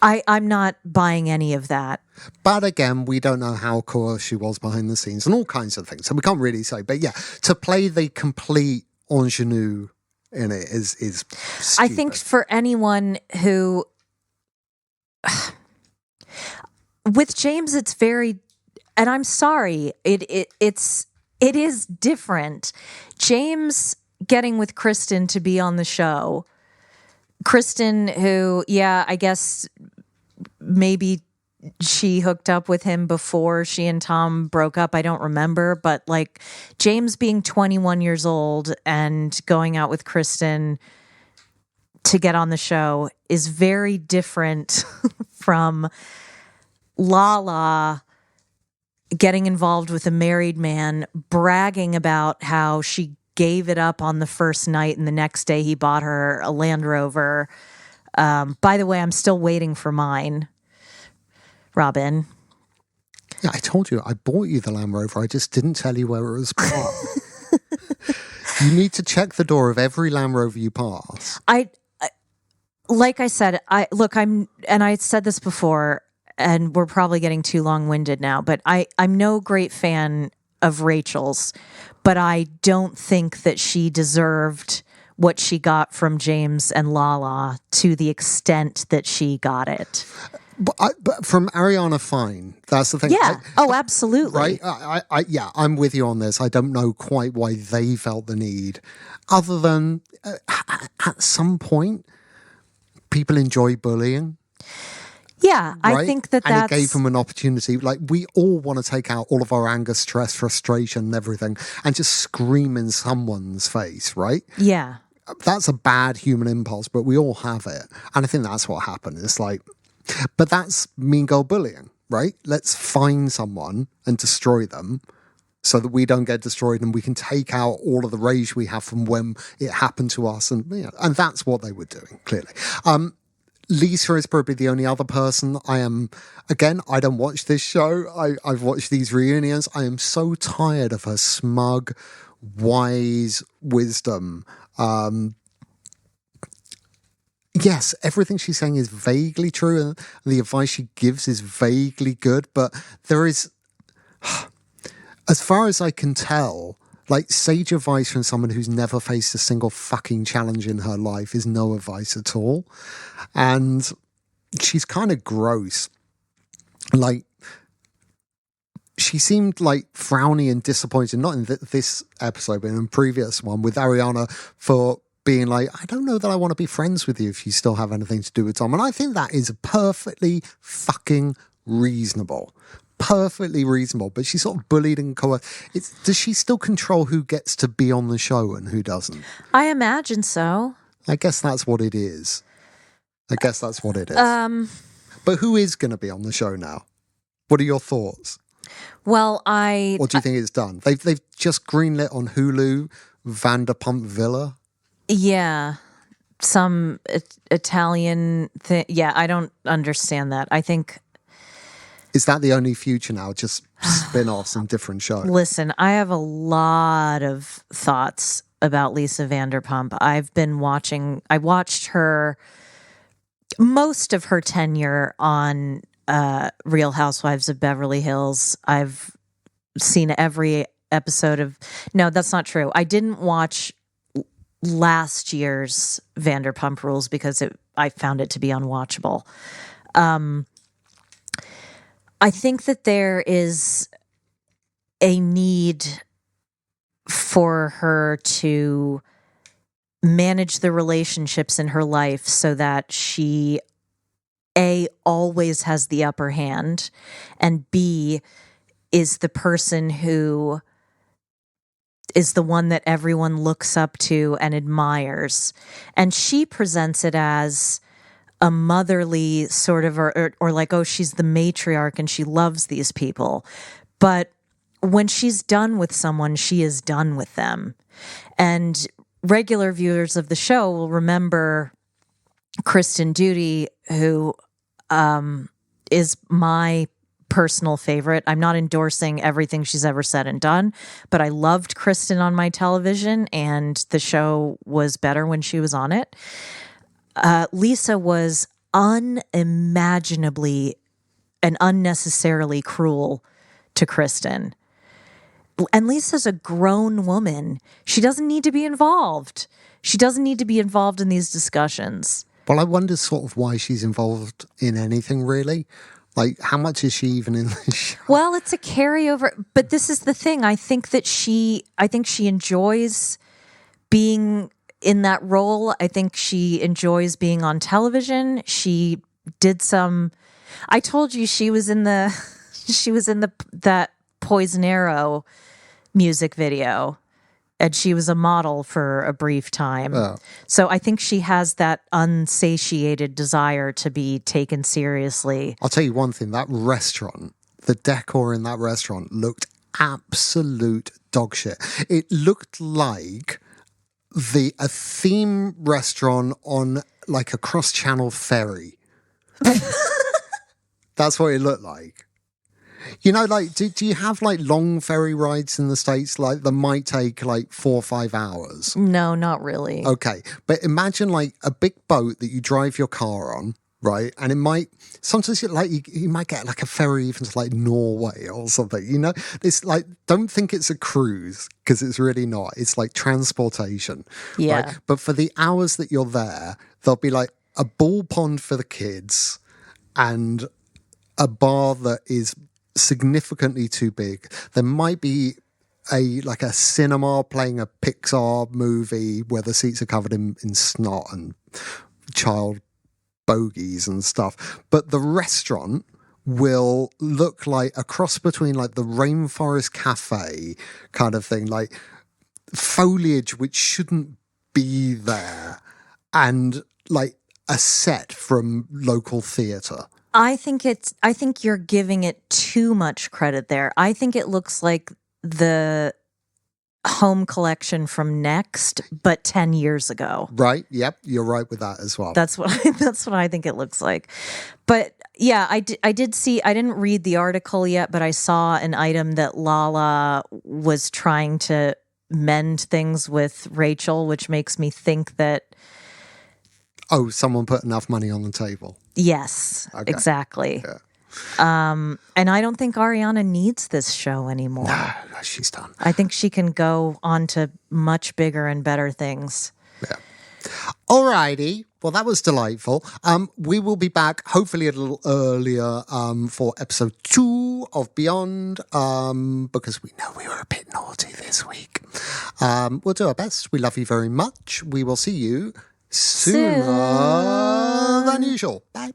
I'm not buying any of that. But again, we don't know how cool she was behind the scenes and all kinds of things. So we can't really say. But yeah, to play the complete ingenue in it is stupid. I think for anyone who with James, it's very, and I'm sorry, it is different. James getting with Kristen to be on the show. Kristen, who, I guess maybe she hooked up with him before she and Tom broke up. I don't remember, but James being 21 years old and going out with Kristen to get on the show is very different from Lala getting involved with a married man, bragging about how she gave it up on the first night and the next day he bought her a Land Rover. By the way, I'm still waiting for mine, Robin. Yeah, I told you, I bought you the Land Rover. I just didn't tell you where it was parked. You need to check the door of every Land Rover you pass. Like I said, I said this before, and we're probably getting too long-winded now, but I'm no great fan of Rachel's, but I don't think that she deserved what she got from James and Lala to the extent that she got it. But from Ariana, fine. That's the thing. Yeah. Absolutely. Right. I'm with you on this. I don't know quite why they felt the need, other than at some point, people enjoy bullying. Yeah, right? I think that's... And it gave them an opportunity. We all want to take out all of our anger, stress, frustration, and everything, and just scream in someone's face, right? Yeah. That's a bad human impulse, but we all have it. And I think that's what happened. It's but that's mean girl bullying, right? Let's find someone and destroy them so that we don't get destroyed and we can take out all of the rage we have from when it happened to us. And that's what they were doing, clearly. Lisa is probably the only other person I don't watch this show. I've watched these reunions. I am so tired of her smug, wise wisdom. Yes, everything she's saying is vaguely true, and the advice she gives is vaguely good, but there is, as far as I can tell, like, sage advice from someone who's never faced a single fucking challenge in her life is no advice at all. And she's kind of gross. Like, she seemed like frowny and disappointed, not in this episode, but in a previous one with Ariana, for being like, I don't know that I want to be friends with you if you still have anything to do with Tom. And I think that is perfectly fucking reasonable. Perfectly reasonable. But she's sort of bullied and coerced. Does she still control who gets to be on the show and who doesn't? I imagine so. I guess that's what it is. But who is going to be on the show now? What are your thoughts? Well, Or do you think it's done? They've just greenlit on Hulu Vanderpump Villa. Yeah, some Italian thing. Yeah, I don't understand that. I think... Is that the only future now? Just spin-offs and different shows? Listen, I have a lot of thoughts about Lisa Vanderpump. I watched her, most of her tenure on Real Housewives of Beverly Hills. I've seen every episode of... No, that's not true. I didn't watch last year's Vanderpump Rules because I found it to be unwatchable. I think that there is a need for her to manage the relationships in her life so that she, A, always has the upper hand, and B, is the person who is the one that everyone looks up to and admires. And she presents it as a motherly sort of, or like, oh, she's the matriarch and she loves these people. But when she's done with someone, she is done with them. And regular viewers of the show will remember Kristen Doute, who is my personal favorite. I'm not endorsing everything she's ever said and done, but I loved Kristen on my television, and the show was better when she was on it. Lisa was unimaginably and unnecessarily cruel to Kristen. And Lisa's a grown woman. She doesn't need to be involved. She doesn't need to be involved in these discussions. Well, I wonder sort of why she's involved in anything, really. Like, how much is she even in the show? Well, it's a carryover. But this is the thing. I think she enjoys being in that role. I think she enjoys being on television. She did I told you she was in that Poison Arrow music video, and she was a model for a brief time. Oh. So I think she has that unsatiated desire to be taken seriously. I'll tell you one thing, that restaurant, the decor in that restaurant looked absolute dog shit. It looked like a theme restaurant on like a cross-channel ferry. That's what it looked like. You know, like, do you have like long ferry rides in the States, like that might take like 4 or 5 hours? No, not really. Okay. But imagine like a big boat that you drive your car on, right? And it might, sometimes you might get like a ferry even to like Norway or something, you know? It's like, don't think it's a cruise, because it's really not. It's like transportation. Yeah. Right? But for the hours that you're there, there'll be like a ball pond for the kids and a bar that is significantly too big. There might be a cinema playing a Pixar movie where the seats are covered in snot and child bogies and stuff. But the restaurant will look like a cross between like the Rainforest Cafe kind of thing, like foliage which shouldn't be there, and like a set from local theatre. I think you're giving it too much credit there. I think it looks like the home collection from Next, but 10 years ago. Right. Yep. You're right with that as well. That's what I think it looks like. But yeah, I did see, I didn't read the article yet, but I saw an item that Lala was trying to mend things with Rachel, which makes me think that. Oh, someone put enough money on the table. Yes, Okay. Exactly. Yeah. And I don't think Ariana needs this show anymore. No, she's done. I think she can go on to much bigger and better things. Yeah. Alrighty. Well, that was delightful. We will be back hopefully a little earlier for episode 2 of Beyond because we know we were a bit naughty this week. We'll do our best. We love you very much. We will see you sooner than usual. Bye.